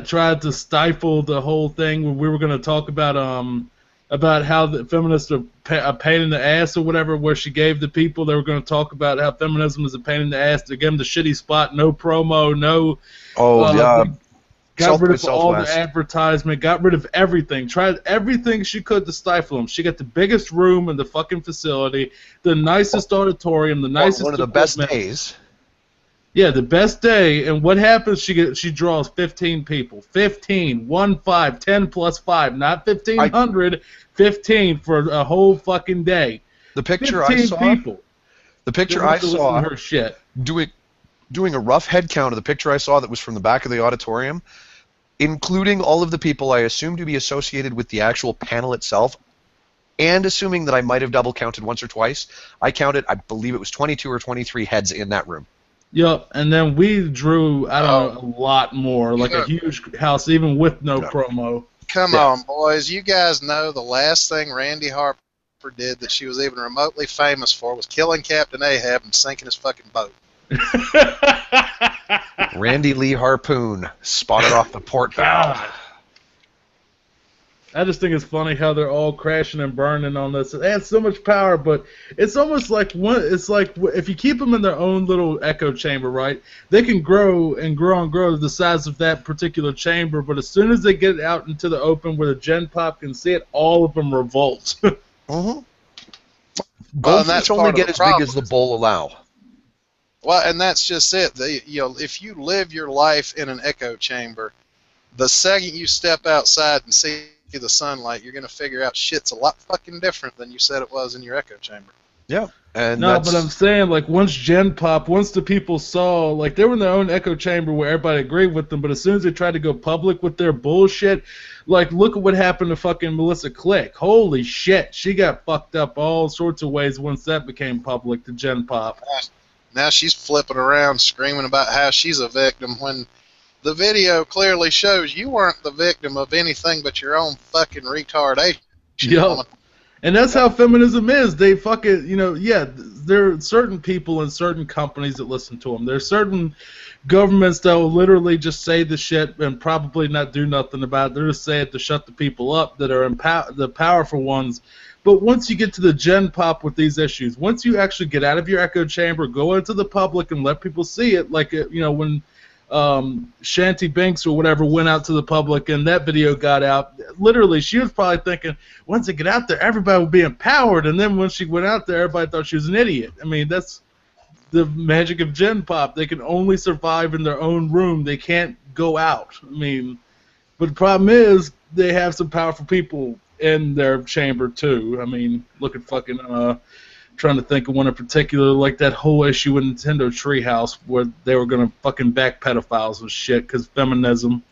Speaker 3: tried to stifle the whole thing when we were going to talk about how the feminists are a pain in the ass or whatever, where she gave the people they were going to talk about how feminism is a pain in the ass to give them the shitty spot, no promo, no...
Speaker 1: Oh, yeah.
Speaker 3: Got rid of all the advertisement, got rid of everything, tried everything she could to stifle them. She got the biggest room in the fucking facility, the nicest auditorium, the nicest
Speaker 1: one of the best days.
Speaker 3: Yeah, the best day. And what happens? She draws 15 people. 15, 1, 5, 10 plus 5, not 1,500, 15 for a whole fucking day.
Speaker 1: The picture I saw.
Speaker 3: People.
Speaker 1: The picture I saw.
Speaker 3: Her shit.
Speaker 1: Doing a rough head count of the picture I saw that was from the back of the auditorium, including all of the people I assumed to be associated with the actual panel itself, and assuming that I might have double counted once or twice, I counted, I believe it was 22 or 23 heads in that room.
Speaker 3: Yep, and then we drew, I don't know, a lot more, like a huge house, even with no promo.
Speaker 2: Come on, boys. You guys know the last thing Randy Harper did that she was even remotely famous for was killing Captain Ahab and sinking his fucking boat.
Speaker 1: Randy Lee Harpoon spotted off the port bow.
Speaker 3: I just think it's funny how they're all crashing and burning on this. It adds so much power, but it's almost like it's like if you keep them in their own little echo chamber, right? They can grow and grow and grow to the size of that particular chamber, but as soon as they get out into the open where the Gen Pop can see it, all of them revolt.
Speaker 1: Mm-hmm. Goldfish only get as big as the bowl allow.
Speaker 2: Well, and that's just it. If you live your life in an echo chamber, the second you step outside and see the sunlight, you're going to figure out shit's a lot fucking different than you said it was in your echo chamber.
Speaker 1: Yeah. And
Speaker 3: no, but I'm saying, like, once the people saw, like, they were in their own echo chamber where everybody agreed with them, but as soon as they tried to go public with their bullshit, like, look at what happened to fucking Melissa Click. Holy shit, she got fucked up all sorts of ways once that became public, the Gen Pop.
Speaker 2: Now she's flipping around screaming about how she's a victim when the video clearly shows you weren't the victim of anything but your own fucking retardation.
Speaker 3: Yep. And that's how feminism is. They fucking, there are certain people in certain companies that listen to them. There's certain governments that will literally just say the shit and probably not do nothing about it. They're just saying it to shut the people up that are the powerful ones. But once you get to the Gen Pop with these issues, once you actually get out of your echo chamber, go into the public and let people see it, like, when Shanty Banks or whatever went out to the public and that video got out, literally she was probably thinking, once they get out there, everybody will be empowered. And then when she went out there, everybody thought she was an idiot. I mean, that's the magic of Gen Pop. They can only survive in their own room. They can't go out. I mean, but the problem is they have some powerful people in their chamber too. I mean, look at fucking trying to think of one in particular, like that whole issue with Nintendo Treehouse where they were gonna fucking back pedophiles and shit because feminism.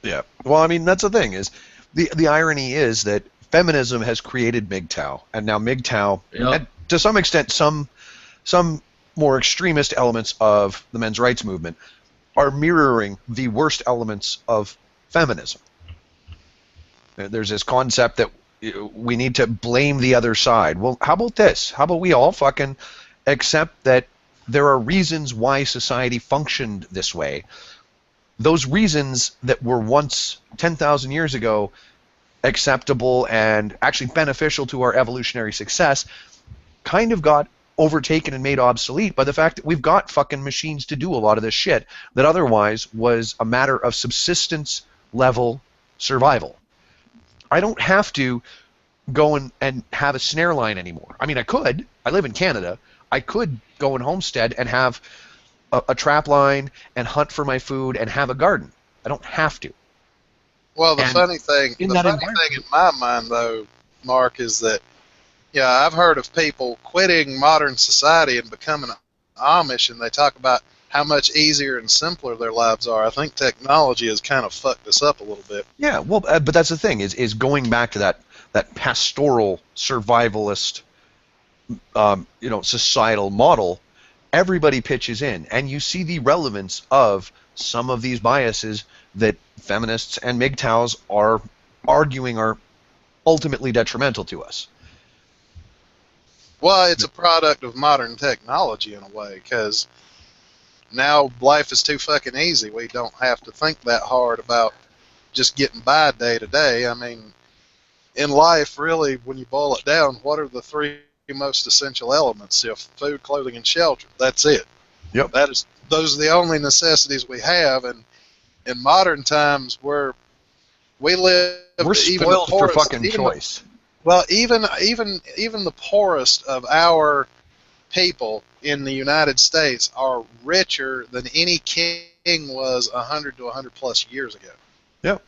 Speaker 1: Yeah. Well, I mean, that's the thing is the irony is that feminism has created MGTOW, and now MGTOW, and to some extent, some more extremist elements of the men's rights movement are mirroring the worst elements of feminism. There's this concept that we need to blame the other side. Well, how about this? How about we all fucking accept that there are reasons why society functioned this way. Those reasons that were once 10,000 years ago acceptable and actually beneficial to our evolutionary success kind of got overtaken and made obsolete by the fact that we've got fucking machines to do a lot of this shit that otherwise was a matter of subsistence level survival. I don't have to go and have a snare line anymore. I mean, I could. I live in Canada. I could go and homestead and have a trap line and hunt for my food and have a garden. I don't have to.
Speaker 2: Well, the funny thing in my mind, though, Mark, is that, I've heard of people quitting modern society and becoming Amish, and they talk about how much easier and simpler their lives are. I think technology has kind of fucked us up a little bit.
Speaker 1: Yeah, well, but that's the thing, is going back to that pastoral, survivalist, societal model. Everybody pitches in, and you see the relevance of some of these biases that feminists and MGTOWs are arguing are ultimately detrimental to us.
Speaker 2: Well, it's a product of modern technology in a way, because now life is too fucking easy. We don't have to think that hard about just getting by day to day. I mean, in life, really, when you boil it down, what are the three most essential elements? Food, clothing, and shelter. That's it.
Speaker 1: Yep.
Speaker 2: Those are the only necessities we have, and in modern times, we live
Speaker 1: We're
Speaker 2: even the
Speaker 1: spoiled for
Speaker 2: poorest,
Speaker 1: fucking
Speaker 2: even
Speaker 1: choice.
Speaker 2: well, even the poorest of our people in the United States are richer than any king was 100 to 100 plus years ago.
Speaker 1: Yep.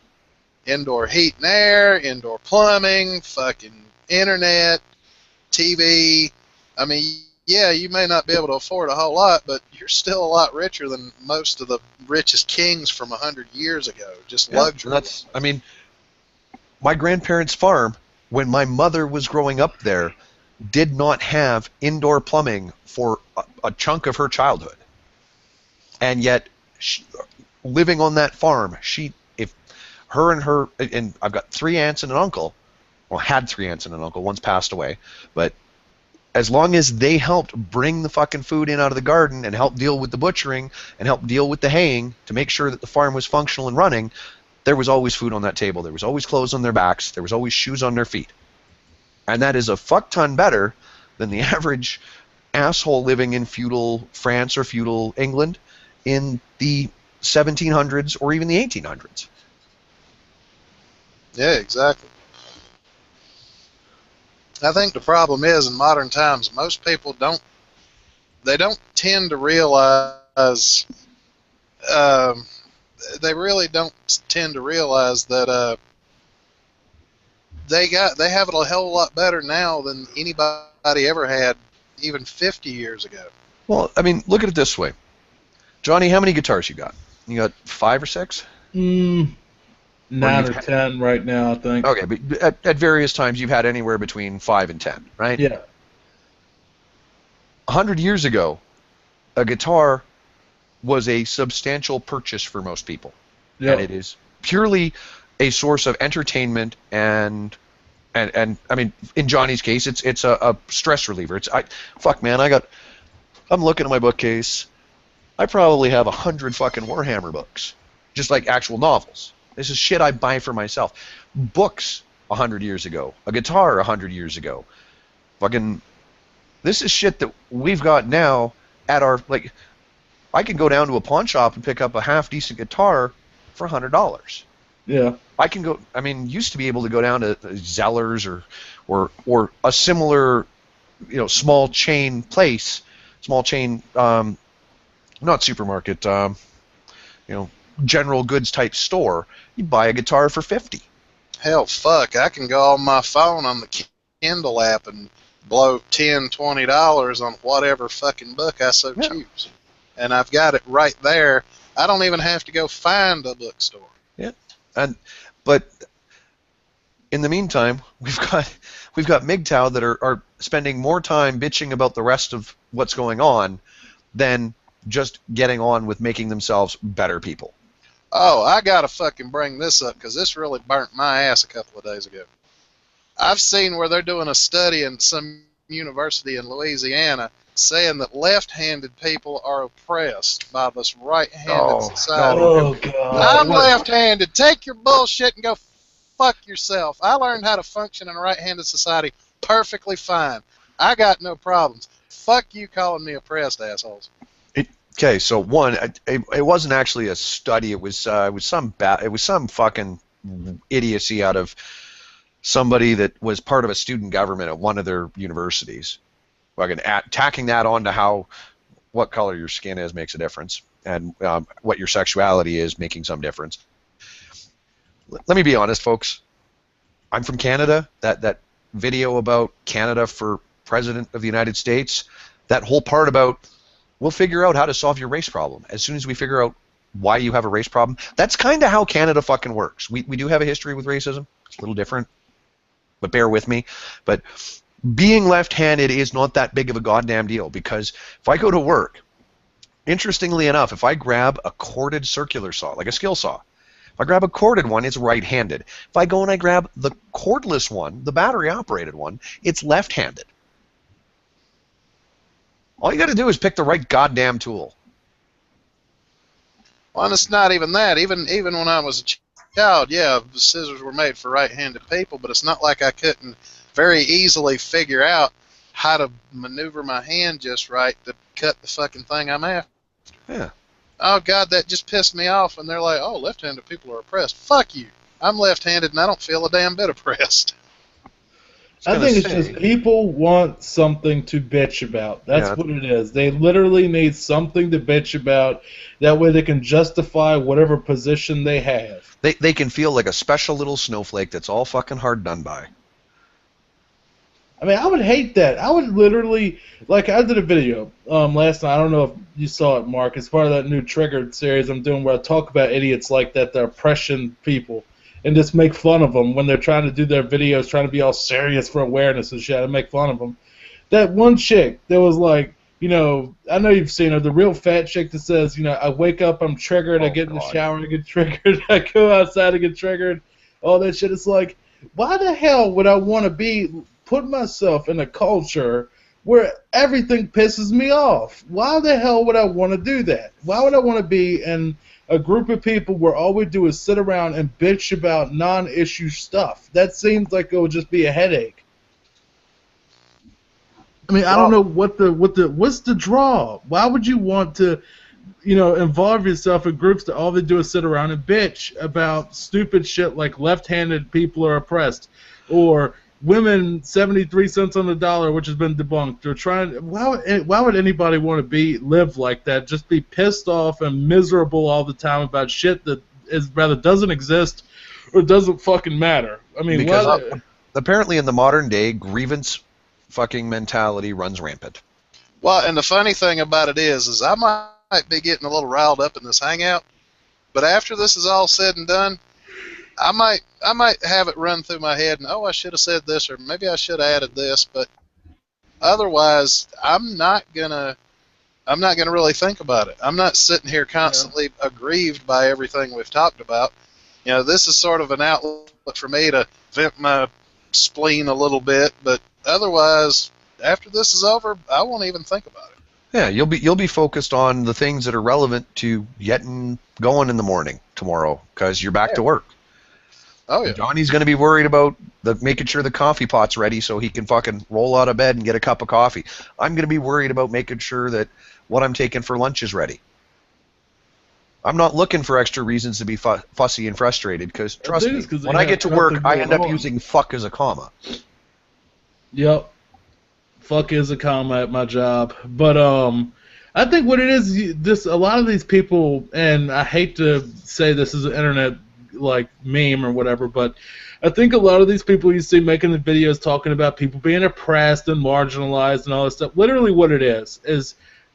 Speaker 2: Indoor heat and air, indoor plumbing, fucking internet, TV. I mean, yeah, you may not be able to afford a whole lot, but you're still a lot richer than most of the richest kings from 100 years ago. Just luxury.
Speaker 1: I mean, my grandparents' farm, when my mother was growing up there, did not have indoor plumbing for a chunk of her childhood. And yet, living on that farm, and I've got 3 aunts and an uncle, well, had 3 aunts and an uncle, one's passed away, but as long as they helped bring the fucking food in out of the garden and help deal with the butchering and help deal with the haying to make sure that the farm was functional and running, there was always food on that table. There was always clothes on their backs. There was always shoes on their feet. And that is a fuck ton better than the average asshole living in feudal France or feudal England in the 1700s or even the 1800s.
Speaker 2: Yeah, exactly. I think the problem is in modern times, most people don't tend to realize, they really don't tend to realize that they have it a hell of a lot better now than anybody ever had even 50 years ago.
Speaker 1: Well, I mean, look at it this way. Johnny, how many guitars you got? You got 5 or 6?
Speaker 3: 9 or 10 right now, I think.
Speaker 1: Okay, but at various times you've had anywhere between 5 and 10, right?
Speaker 3: Yeah.
Speaker 1: 100 years ago, a guitar was a substantial purchase for most people.
Speaker 3: Yeah.
Speaker 1: And it is purely a source of entertainment and I mean, in Johnny's case, it's a stress reliever. I'm looking at my bookcase. I probably have 100 fucking Warhammer books, just like actual novels. This is shit I buy for myself. Books 100 years ago, a guitar 100 years ago. Fucking, this is shit that we've got now at our, like, I can go down to a pawn shop and pick up a half-decent guitar for $100.
Speaker 3: Yeah.
Speaker 1: I can go, I mean, used to be able to go down to Zellers or a similar, small chain place, not supermarket, general goods type store. You buy a guitar for $50.
Speaker 2: Hell, fuck, I can go on my phone on the Kindle app and blow $10, $20 on whatever fucking book I so choose. And I've got it right there. I don't even have to go find a bookstore.
Speaker 1: Yeah. But in the meantime, we've got MGTOW that are spending more time bitching about the rest of what's going on than just getting on with making themselves better people.
Speaker 2: Oh, I gotta fucking bring this up because this really burnt my ass a couple of days ago. I've seen where they're doing a study in some university in Louisiana saying that left-handed people are oppressed by this right-handed society.
Speaker 3: Oh, God.
Speaker 2: I'm left-handed. Take your bullshit and go fuck yourself. I learned how to function in a right-handed society perfectly fine. I got no problems. Fuck you calling me oppressed, assholes.
Speaker 1: Okay, so one, it wasn't actually a study. It was some fucking idiocy out of somebody that was part of a student government at one of their universities. Fucking tacking that on to what color your skin is makes a difference, and what your sexuality is making some difference. Let me be honest, folks. I'm from Canada. That video about Canada for President of the United States, that whole part about we'll figure out how to solve your race problem as soon as we figure out why you have a race problem. That's kind of how Canada fucking works. We do have a history with racism. It's a little different, but bear with me. But being left-handed is not that big of a goddamn deal, because if I go to work, interestingly enough, if I grab a corded circular saw, like a skill saw, if I grab a corded one, it's right-handed. If I go and I grab the cordless one, the battery-operated one, it's left-handed. All you got to do is pick the right goddamn tool.
Speaker 2: Well, and it's not even that. Even when I was a child, yeah, the scissors were made for right-handed people, but it's not like I couldn't very easily figure out how to maneuver my hand just right to cut the fucking thing I'm after.
Speaker 1: Yeah.
Speaker 2: oh God, that just pissed me off, and they're like, oh, left-handed people are oppressed. Fuck you. I'm left-handed and I don't feel a damn bit oppressed.
Speaker 3: I think it's just people want something to bitch about. That's
Speaker 1: Yeah.
Speaker 3: what it is. They literally need something to bitch about. That way they can justify whatever position they have.
Speaker 1: They can feel like a special little snowflake that's all fucking hard done by.
Speaker 3: I mean, I would hate that. I would literally, like, I did a video last night. I don't know if you saw it, Mark. It's part of that new Triggered series I'm doing where I talk about idiots like that, the oppression people, and just make fun of them when they're trying to do their videos, trying to be all serious for awareness and shit. I make fun of them. That one chick that was like, you know, I know you've seen her, the real fat chick that says, you know, I wake up, I'm triggered, I get in the shower, I get triggered, I go outside, I get triggered, all that shit. It's like, why the hell would I want to put myself in a culture where everything pisses me off? Why the hell would I want to do that? Why would I want to be in a group of people where all we do is sit around and bitch about non-issue stuff? That seems like it would just be a headache. I mean, I don't know what's the draw. Why would you want to, you know, involve yourself in groups that all they do is sit around and bitch about stupid shit like left-handed people are oppressed, or women 73 cents on the dollar, which has been debunked, or why would anybody want to live like that? Just be pissed off and miserable all the time about shit that doesn't exist or doesn't fucking matter. I mean,
Speaker 1: because apparently in the modern day, grievance fucking mentality runs rampant.
Speaker 2: Well, and the funny thing about it is I might be getting a little riled up in this hangout, but after this is all said and done, I might have it run through my head and, oh, I should have said this, or maybe I should have added this, but otherwise I'm not gonna really think about it. I'm not sitting here constantly aggrieved by everything we've talked about. You know, this is sort of an outlet for me to vent my spleen a little bit, but otherwise, after this is over, I won't even think about it.
Speaker 1: Yeah, you'll be focused on the things that are relevant to getting going in the morning tomorrow because you're back to work.
Speaker 2: Oh yeah.
Speaker 1: Johnny's going to be worried about making sure the coffee pot's ready so he can fucking roll out of bed and get a cup of coffee. I'm going to be worried about making sure that what I'm taking for lunch is ready. I'm not looking for extra reasons to be fussy and frustrated because, trust me, when I get to work, I end up using fuck as a comma.
Speaker 3: Yep. Fuck is a comma at my job. But I think what it is, a lot of these people, and I hate to say this is an internet like meme or whatever, but I think a lot of these people you see making the videos talking about people being oppressed and marginalized and all this stuff, literally what it is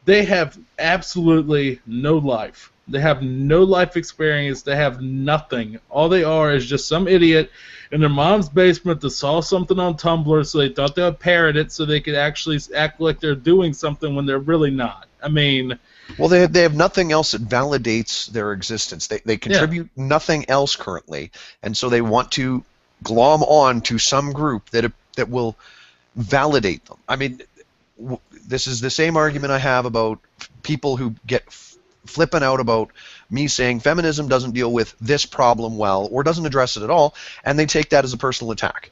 Speaker 3: they have absolutely no life. They have no life experience. They have nothing. All they are is just some idiot in their mom's basement that saw something on Tumblr, so they thought they would parrot it so they could actually act like they're doing something when they're really not. I mean...
Speaker 1: Well, they have nothing else that validates their existence. They contribute nothing else currently, and so they want to glom on to some group that will validate them. I mean, this is the same argument I have about people who get flipping out about me saying feminism doesn't deal with this problem well or doesn't address it at all, and they take that as a personal attack.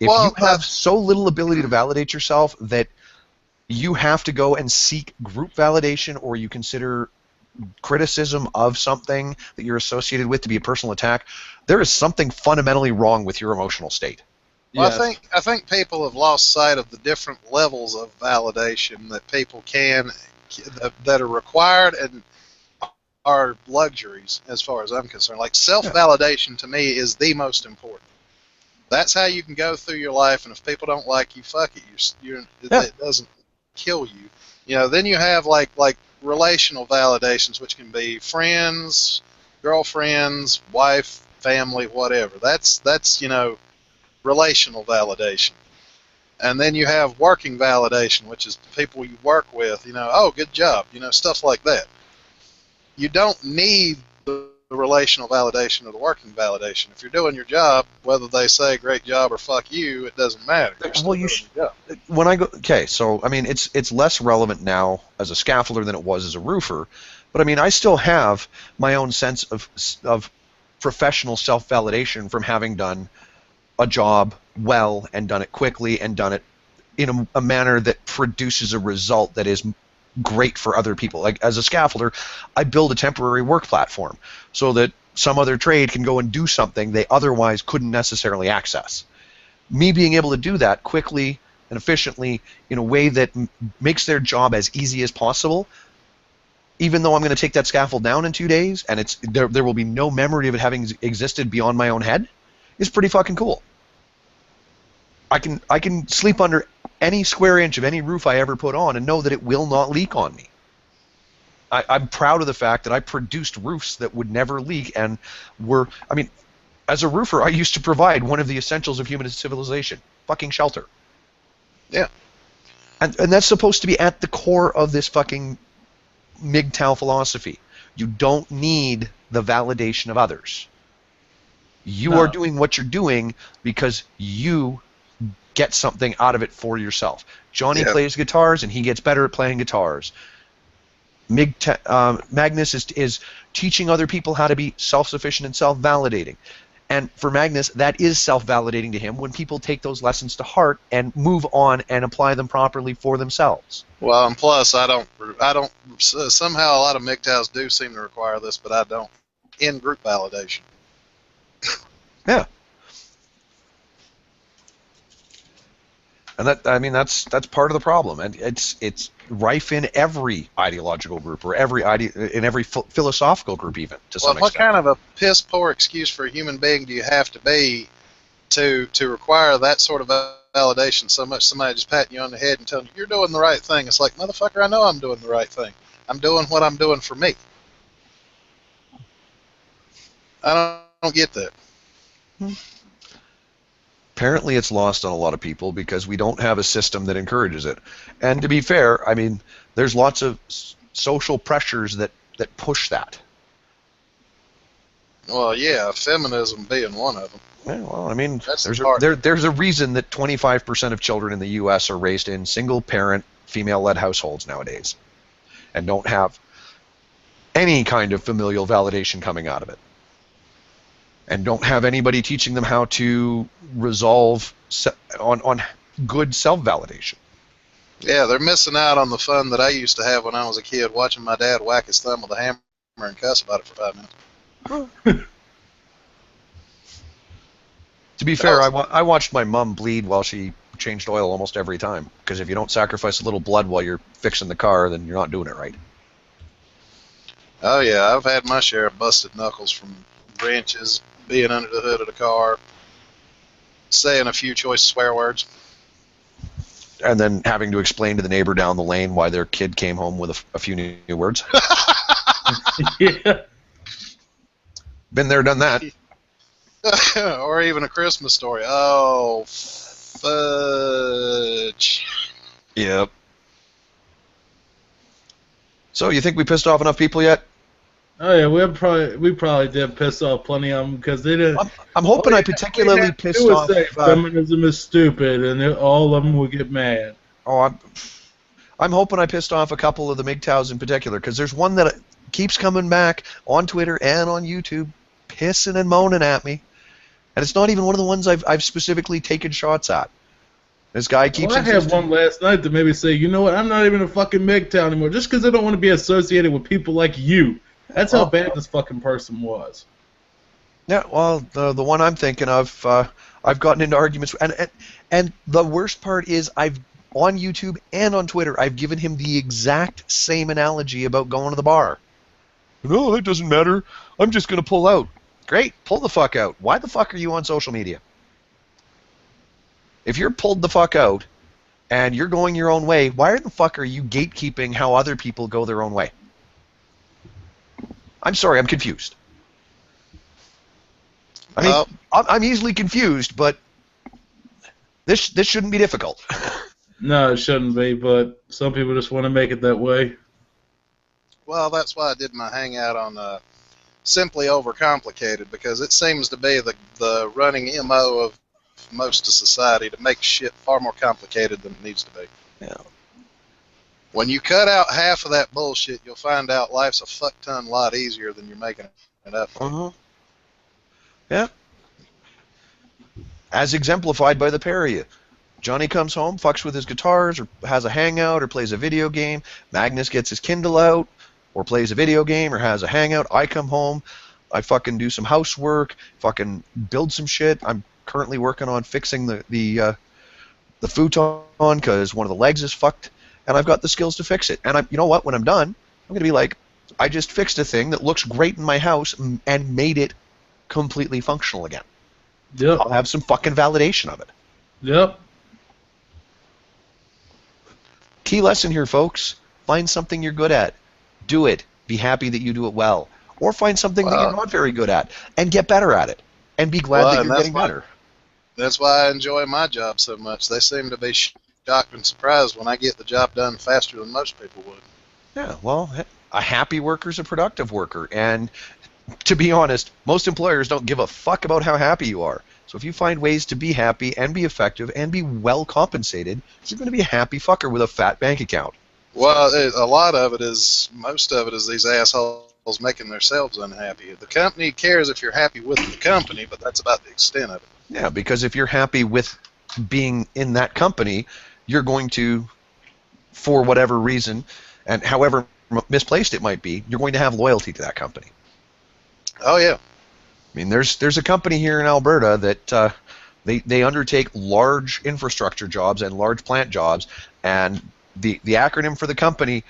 Speaker 1: If you have so little ability to validate yourself that you have to go and seek group validation, or you consider criticism of something that you're associated with to be a personal attack, there is something fundamentally wrong with your emotional state.
Speaker 2: Well, yes. I think people have lost sight of the different levels of validation that people that are required and are luxuries as far as I'm concerned. Like self-validation to me is the most important. That's how you can go through your life, and if people don't like you, fuck it. It doesn't kill you. You know, then you have like relational validations, which can be friends, girlfriends, wife, family, whatever. That's you know, relational validation. And then you have working validation, which is the people you work with, you know, oh, good job, you know, stuff like that. You don't need the relational validation or the working validation. If you're doing your job, whether they say great job or fuck you, it doesn't matter.
Speaker 1: So I mean, it's less relevant now as a scaffolder than it was as a roofer, but I mean, I still have my own sense of professional self-validation from having done a job well and done it quickly and done it in a manner that produces a result that is great for other people. Like as a scaffolder, I build a temporary work platform so that some other trade can go and do something they otherwise couldn't necessarily access. Me being able to do that quickly and efficiently in a way that makes their job as easy as possible, even though I'm going to take that scaffold down in 2 days and there will be no memory of it having existed beyond my own head, is pretty fucking cool. I can sleep under any square inch of any roof I ever put on and know that it will not leak on me. I'm proud of the fact that I produced roofs that would never leak and were, I mean, as a roofer, I used to provide one of the essentials of human civilization, fucking shelter.
Speaker 2: Yeah.
Speaker 1: And that's supposed to be at the core of this fucking MGTOW philosophy. You don't need the validation of others. You are doing what you're doing because you get something out of it for yourself. Johnny plays guitars and he gets better at playing guitars. Magnus is teaching other people how to be self-sufficient and self-validating. And for Magnus, that is self-validating to him when people take those lessons to heart and move on and apply them properly for themselves.
Speaker 2: Well, and plus, I don't. Somehow, a lot of MGTOWs do seem to require this, but I don't. In group validation.
Speaker 1: Yeah. And that's part of the problem, and it's rife in every ideological group or in every philosophical group, even to some extent.
Speaker 2: What kind of a piss poor excuse for a human being do you have to be to require that sort of validation so much? Somebody just patting you on the head and telling you you're doing the right thing. It's like, motherfucker, I know I'm doing the right thing. I'm doing what I'm doing for me. I don't get that.
Speaker 1: Apparently it's lost on a lot of people because we don't have a system that encourages it. And to be fair, I mean, there's lots of social pressures that push that.
Speaker 2: Well, yeah, feminism being one of them.
Speaker 1: Yeah, well, I mean, there's a reason that 25% of children in the U.S. are raised in single-parent, female-led households nowadays and don't have any kind of familial validation coming out of it. And don't have anybody teaching them how to resolve on good self-validation.
Speaker 2: Yeah, they're missing out on the fun that I used to have when I was a kid, watching my dad whack his thumb with a hammer and cuss about it for 5 minutes.
Speaker 1: To be fair, I watched my mom bleed while she changed oil almost every time, because if you don't sacrifice a little blood while you're fixing the car, then you're not doing it right.
Speaker 2: Oh yeah, I've had my share of busted knuckles from wrenches, being under the hood of the car, saying a few choice swear words.
Speaker 1: And then having to explain to the neighbor down the lane why their kid came home with a few new words.
Speaker 3: Yeah.
Speaker 1: Been there, done that.
Speaker 2: Or even a Christmas story. Oh, fudge.
Speaker 1: Yep. So, you think we pissed off enough people yet?
Speaker 3: Oh yeah, we probably did piss off plenty of them because they didn't.
Speaker 1: I'm hoping I particularly pissed off.
Speaker 3: Feminism is stupid, and all of them would get mad.
Speaker 1: Oh, I'm hoping I pissed off a couple of the MGTOWs in particular, because there's one that keeps coming back on Twitter and on YouTube, pissing and moaning at me, and it's not even one of the ones I've specifically taken shots at. This guy keeps.
Speaker 3: Well, I had one last night to maybe say, you know what, I'm not even a fucking MGTOW anymore, just because I don't want to be associated with people like you. That's how bad this fucking person was.
Speaker 1: Yeah, well, the one I'm thinking of, I've gotten into arguments, and the worst part is on YouTube and on Twitter, I've given him the exact same analogy about going to the bar. No, it doesn't matter. I'm just going to pull out. Great, pull the fuck out. Why the fuck are you on social media? If you're pulled the fuck out and you're going your own way, why the fuck are you gatekeeping how other people go their own way? I'm sorry, I'm confused. I mean, I'm easily confused, but this shouldn't be difficult.
Speaker 3: No, it shouldn't be, but some people just want to make it that way.
Speaker 2: Well, that's why I did my hangout on Simply Overcomplicated, because it seems to be the running MO of most of society to make shit far more complicated than it needs to be.
Speaker 1: Yeah.
Speaker 2: When you cut out half of that bullshit, you'll find out life's a fuck ton lot easier than you're making it up.
Speaker 1: Yeah. As exemplified by the pair of you. Johnny comes home, fucks with his guitars, or has a hangout, or plays a video game. Magnus gets his Kindle out, or plays a video game, or has a hangout. I come home, I fucking do some housework, fucking build some shit. I'm currently working on fixing the futon because one of the legs is fucked, and I've got the skills to fix it. And you know what? When I'm done, I'm gonna be like, I just fixed a thing that looks great in my house and made it completely functional again.
Speaker 3: Yep.
Speaker 1: I'll have some fucking validation of it.
Speaker 3: Yep.
Speaker 1: Key lesson here, folks. Find something you're good at. Do it. Be happy that you do it well. Or find something that you're not very good at and get better at it. And be glad that you're getting better.
Speaker 2: That's why I enjoy my job so much. They seem to be shocked and surprised when I get the job done faster than most people would.
Speaker 1: Yeah, well, a happy worker is a productive worker. And to be honest, most employers don't give a fuck about how happy you are. So if you find ways to be happy and be effective and be well compensated, you're going to be a happy fucker with a fat bank account.
Speaker 2: Well, most of it is these assholes making themselves unhappy. The company cares if you're happy with the company, but that's about the extent of it.
Speaker 1: Yeah, because if you're happy with being in that company, you're going to, for whatever reason, and however misplaced it might be, you're going to have loyalty to that company.
Speaker 2: Oh, yeah.
Speaker 1: I mean, there's a company here in Alberta that they undertake large infrastructure jobs and large plant jobs, and the acronym for the company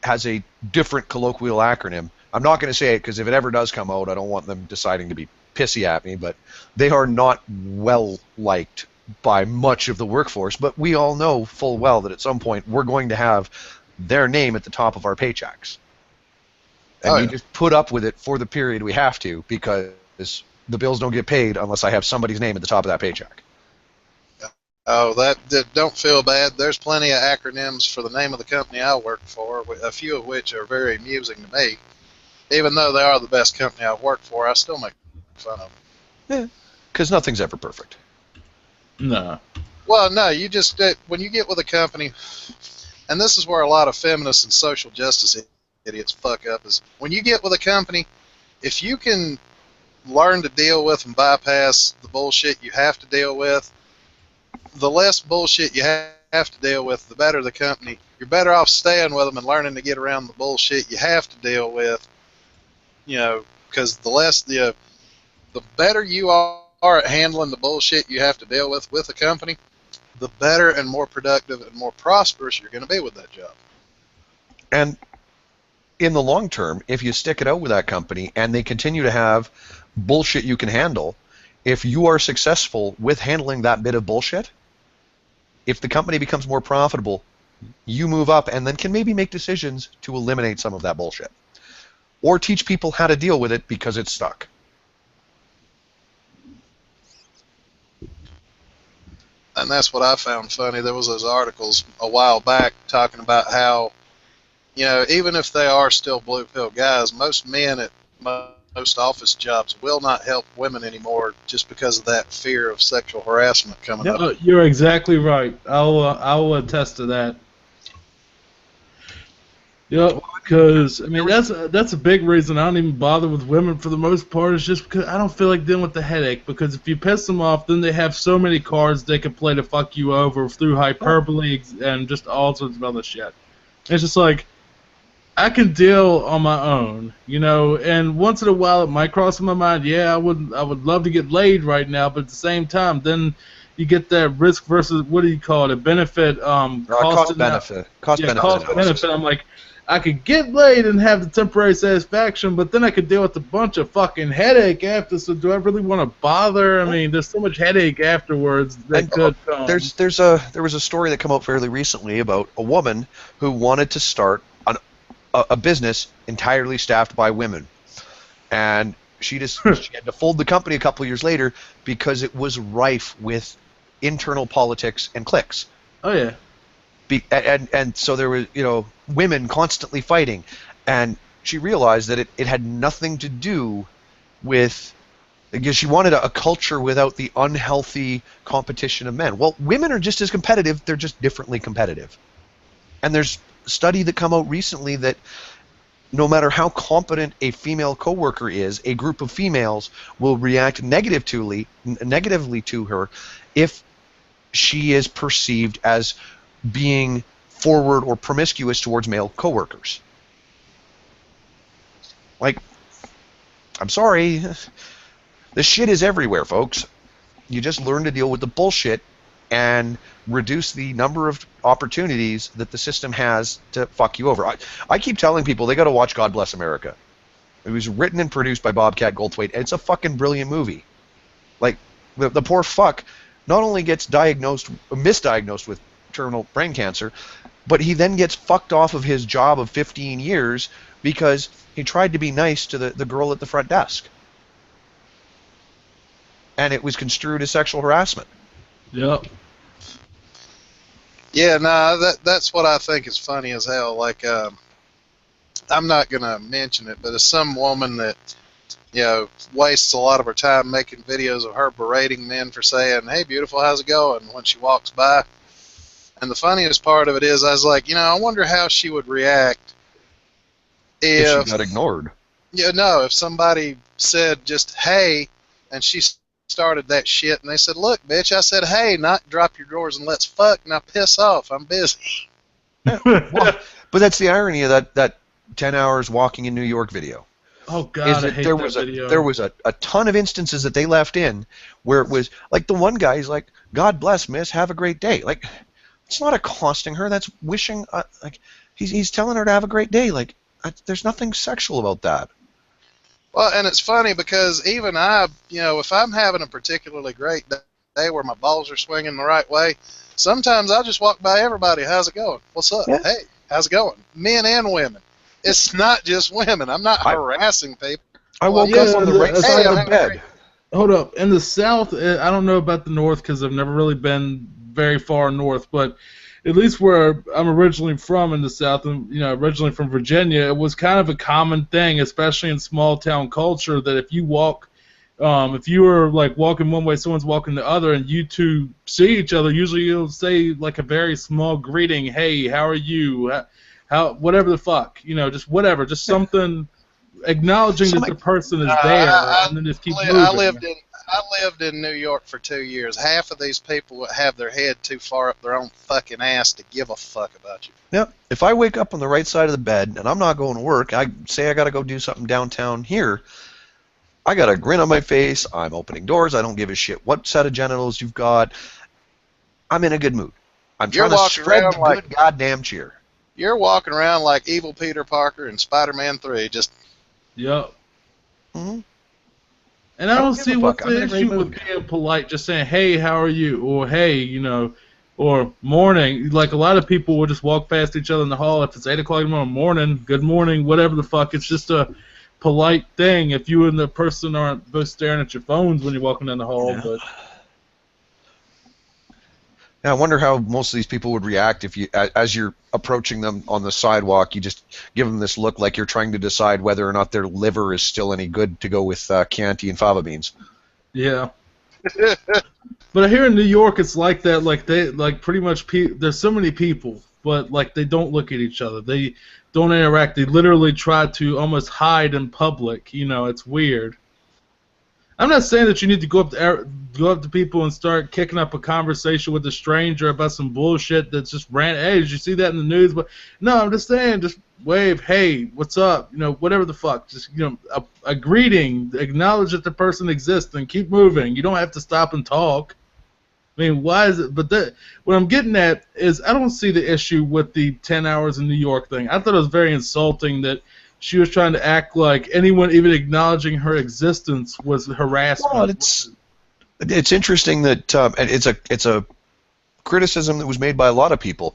Speaker 1: has a different colloquial acronym. I'm not going to say it because if it ever does come out, I don't want them deciding to be pissy at me, but they are not well liked by much of the workforce, but we all know full well that at some point we're going to have their name at the top of our paychecks. And we just put up with it for the period we have to, because the bills don't get paid unless I have somebody's name at the top of that paycheck.
Speaker 2: Oh, that don't feel bad. There's plenty of acronyms for the name of the company I work for, a few of which are very amusing to me. Even though they are the best company I've worked for, I still make fun of them.
Speaker 1: Yeah, because nothing's ever perfect.
Speaker 3: No.
Speaker 2: Well, no, you just, when you get with a company, and this is where a lot of feminists and social justice idiots fuck up, is when you get with a company, if you can learn to deal with and bypass the bullshit you have to deal with, the less bullshit you have to deal with, the better the company. You're better off staying with them and learning to get around the bullshit you have to deal with, because the better you are at handling the bullshit you have to deal with a company, the better and more productive and more prosperous you're going to be with that job.
Speaker 1: And in the long term, if you stick it out with that company and they continue to have bullshit you can handle, if you are successful with handling that bit of bullshit, if the company becomes more profitable, you move up and then can maybe make decisions to eliminate some of that bullshit. Or teach people how to deal with it because it's stuck.
Speaker 2: And that's what I found funny. There was those articles a while back talking about how, even if they are still blue pill guys, most men at most office jobs will not help women anymore just because of that fear of sexual harassment coming up.
Speaker 3: You're exactly right. I'll attest to that. Yep, because I mean that's a big reason I don't even bother with women for the most part. Is just because I don't feel like dealing with the headache. Because if you piss them off, then they have so many cards they can play to fuck you over through hyperbole and just all sorts of other shit. It's just like, I can deal on my own, and once in a while it might cross my mind, yeah, I would love to get laid right now, but at the same time, then you get that risk versus, what do you call it, benefit,
Speaker 1: cost benefit. Cost benefit.
Speaker 3: I'm like, I could get laid and have the temporary satisfaction, but then I could deal with a bunch of fucking headache after, so do I really want to bother? I mean, there's so much headache afterwards that could come.
Speaker 1: There was a story that came out fairly recently about a woman who wanted to start a business entirely staffed by women, and she had to fold the company a couple of years later because it was rife with internal politics and cliques.
Speaker 3: Oh yeah.
Speaker 1: And so there was women constantly fighting, and she realized that it had nothing to do with, because she wanted a culture without the unhealthy competition of men. Well, women are just as competitive, they're just differently competitive. And there's study that come out recently that no matter how competent a female coworker is, a group of females will react negatively to her if she is perceived as being forward or promiscuous towards male coworkers. Like, I'm sorry, this shit is everywhere, folks. You just learn to deal with the bullshit and reduce the number of opportunities that the system has to fuck you over. I keep telling people they got to watch God Bless America. It was written and produced by Bobcat Goldthwait. It's a fucking brilliant movie. Like, the poor fuck not only gets misdiagnosed with terminal brain cancer, but he then gets fucked off of his job of 15 years because he tried to be nice to the girl at the front desk. And it was construed as sexual harassment.
Speaker 3: Yep.
Speaker 2: Yeah, no, that's what I think is funny as hell. Like, I'm not going to mention it, but it's some woman that, you know, wastes a lot of her time making videos of her berating men for saying, "Hey, beautiful, how's it going?" when she walks by. And the funniest part of it is, I was like, you know, I wonder how she would react if
Speaker 1: she got ignored.
Speaker 2: Yeah, no, if somebody said just, "Hey," and she started that shit, and they said, "Look, bitch, I said, hey, not drop your drawers and let's fuck, now piss off, I'm busy."
Speaker 1: Well, but that's the irony of that 10 hours walking in New York video.
Speaker 3: Oh God,
Speaker 1: is that
Speaker 3: I hate
Speaker 1: there
Speaker 3: that
Speaker 1: was
Speaker 3: video.
Speaker 1: There was a ton of instances that they left in where it was like the one guy is like, "God bless, miss, have a great day." Like, it's not accosting her. That's wishing. Like, he's telling her to have a great day. Like, there's nothing sexual about that.
Speaker 2: Well, and it's funny because even I, you know, if I'm having a particularly great day where my balls are swinging the right way, sometimes I'll just walk by everybody. "How's it going? What's up?
Speaker 1: Yeah.
Speaker 2: Hey, how's it going?" Men and women. It's not just women. I'm not harassing people.
Speaker 1: I woke up on the right side of the bed.
Speaker 3: Hold up. In the South, I don't know about the North because I've never really been very far north, but at least where I'm originally from in the South, and you know, originally from Virginia, it was kind of a common thing, especially in small town culture, that if you walk, if you were like walking one way, someone's walking the other, and you two see each other, usually you'll say like a very small greeting, "Hey, how are you? How whatever the fuck, you know, just whatever, just something acknowledging that the person is there, and then just keep moving."
Speaker 2: I lived in New York for 2 years. Half of these people would have their head too far up their own fucking ass to give a fuck about you.
Speaker 1: Yep. If I wake up on the right side of the bed and I'm not going to work, I say I got to go do something downtown here, I got a grin on my face. I'm opening doors. I don't give a shit what set of genitals you've got. I'm in a good mood. I'm trying to spread the good goddamn cheer.
Speaker 2: You're walking around like evil Peter Parker in Spider-Man 3. Just.
Speaker 3: Yep.
Speaker 1: Mm-hmm.
Speaker 3: And I don't see what's the issue with being polite, just saying, "Hey, how are you?" or "Hey, you know," or "Morning." Like, a lot of people will just walk past each other in the hall. If it's 8 o'clock in the morning, "Good morning," whatever the fuck. It's just a polite thing. If you and the person aren't both staring at your phones when you're walking down the hall.
Speaker 1: Yeah.
Speaker 3: But
Speaker 1: I wonder how most of these people would react if you, as you're approaching them on the sidewalk, you just give them this look like you're trying to decide whether or not their liver is still any good to go with Chianti and fava beans.
Speaker 3: Yeah. But here in New York, it's like that. Like they, like pretty much, there's so many people, but like they don't look at each other. They don't interact. They literally try to almost hide in public. You know, it's weird. I'm not saying that you need to go up to people and start kicking up a conversation with a stranger about some bullshit that's just random. "Hey, did you see that in the news?" But no, I'm just saying, just wave, "Hey, what's up?" You know, whatever the fuck. Just, you know, a greeting, acknowledge that the person exists, and keep moving. You don't have to stop and talk. I mean, why is it? But what I'm getting at is I don't see the issue with the 10 hours in New York thing. I thought it was very insulting that she was trying to act like anyone even acknowledging her existence was harassment.
Speaker 1: Well, it's interesting that and it's a criticism that was made by a lot of people.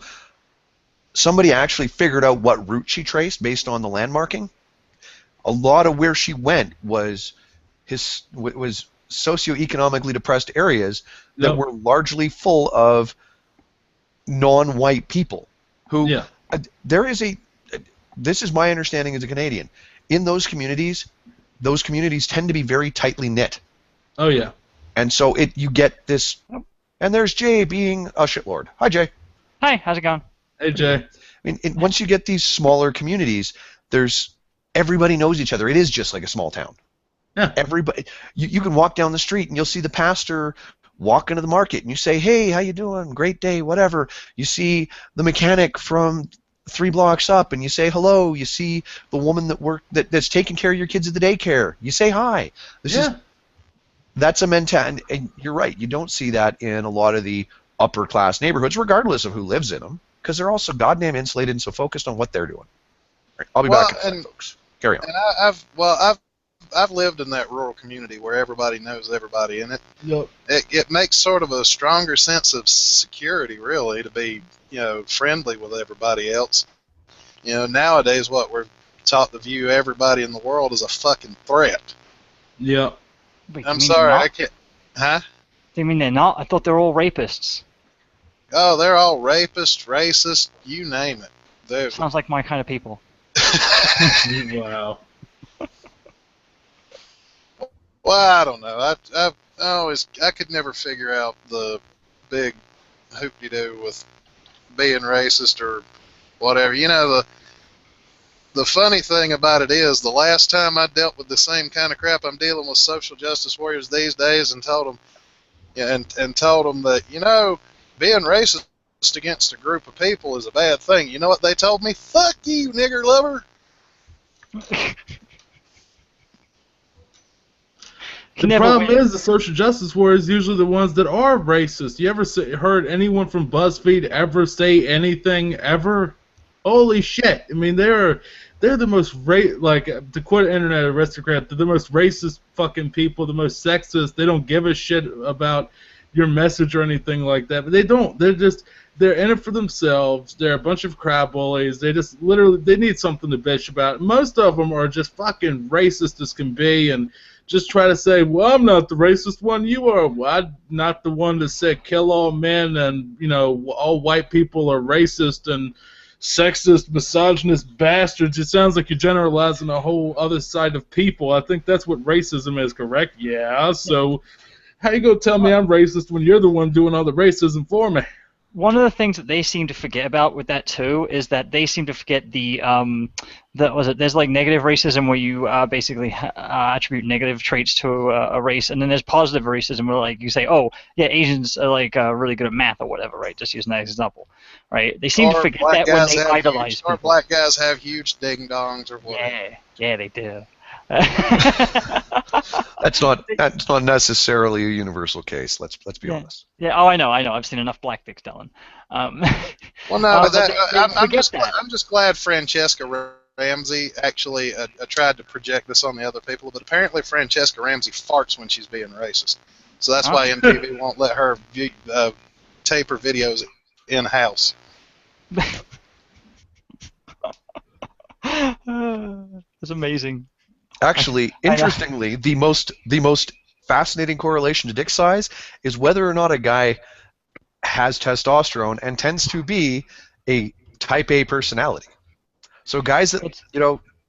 Speaker 1: Somebody actually figured out what route she traced based on the landmarking. A lot of where she went was socioeconomically depressed areas that were largely full of non-white people who this is my understanding as a Canadian. In those communities tend to be very tightly knit.
Speaker 3: Oh yeah.
Speaker 1: And so you get this, and there's Jay being a shitlord. Hi, Jay.
Speaker 4: Hi, how's it going?
Speaker 3: Hey, Jay.
Speaker 1: I mean, once you get these smaller communities, everybody knows each other. It is just like a small town.
Speaker 3: Yeah.
Speaker 1: Everybody, you can walk down the street and you'll see the pastor walk into the market and you say, hey, how you doing? Great day, whatever. You see the mechanic from 3 blocks up and you say hello. You see the woman that's taking care of your kids at the daycare. You say hi. That's a mentality, and you're right. You don't see that in a lot of the upper class neighborhoods, regardless of who lives in them, because they're all so goddamn insulated and so focused on what they're doing. Right, I'll be back in a second, folks. Carry on.
Speaker 2: And I've lived in that rural community where everybody knows everybody, and it makes sort of a stronger sense of security, really, to be friendly with everybody else. Nowadays, what we're taught to view everybody in the world as a fucking threat.
Speaker 3: Yep.
Speaker 4: Wait,
Speaker 2: I'm sorry, I can't. Huh?
Speaker 4: Do you mean they're not? I thought they're all rapists.
Speaker 2: Oh, they're all rapists, racist, you name it.
Speaker 4: Sounds like my kind of people.
Speaker 3: Wow.
Speaker 2: Well, I don't know. I could never figure out the big hoop-de-doo with being racist or whatever. The funny thing about it is, the last time I dealt with the same kind of crap I'm dealing with social justice warriors these days, and told them, and told them that being racist against a group of people is a bad thing. You know what they told me? Fuck you, nigger lover.
Speaker 3: The problem is the social justice warriors usually the ones that are racist. You ever heard anyone from BuzzFeed ever say anything ever? Holy shit! I mean, they're the most to quote Internet Aristocrat, they're the most racist fucking people, the most sexist. They don't give a shit about your message or anything like that. But they don't. They're in it for themselves. They're a bunch of crab bullies. They just they need something to bitch about. Most of them are just fucking racist as can be, and just try to say, well, I'm not the racist one, you are. Well, I'm not the one that said kill all men and all white people are racist and sexist, misogynist bastards. It sounds like you're generalizing a whole other side of people. I think that's what racism is, correct? Yeah, so how you gonna tell me I'm racist when you're the one doing all the racism for me?
Speaker 4: One of the things that they seem to forget about with that too is that they seem to forget there's like negative racism where you basically attribute negative traits to a race, and then there's positive racism where like you say, oh yeah, Asians are like really good at math or whatever, right? Just using that example, right? They seem to forget that when they idolize people.
Speaker 2: Or black guys have huge ding dongs or whatever.
Speaker 4: Yeah, they do.
Speaker 1: That's not necessarily a universal case. Let's be honest.
Speaker 4: Yeah. Oh, I know. I've seen enough black dicks, Dylan.
Speaker 2: Well, no, but I'm just glad Francesca Ramsey actually tried to project this on the other people. But apparently, Francesca Ramsey farts when she's being racist, so that's why MTV won't let her tape her videos in house.
Speaker 4: That's amazing.
Speaker 1: Actually, interestingly, the most fascinating correlation to dick size is whether or not a guy has testosterone and tends to be a type A personality. So guys that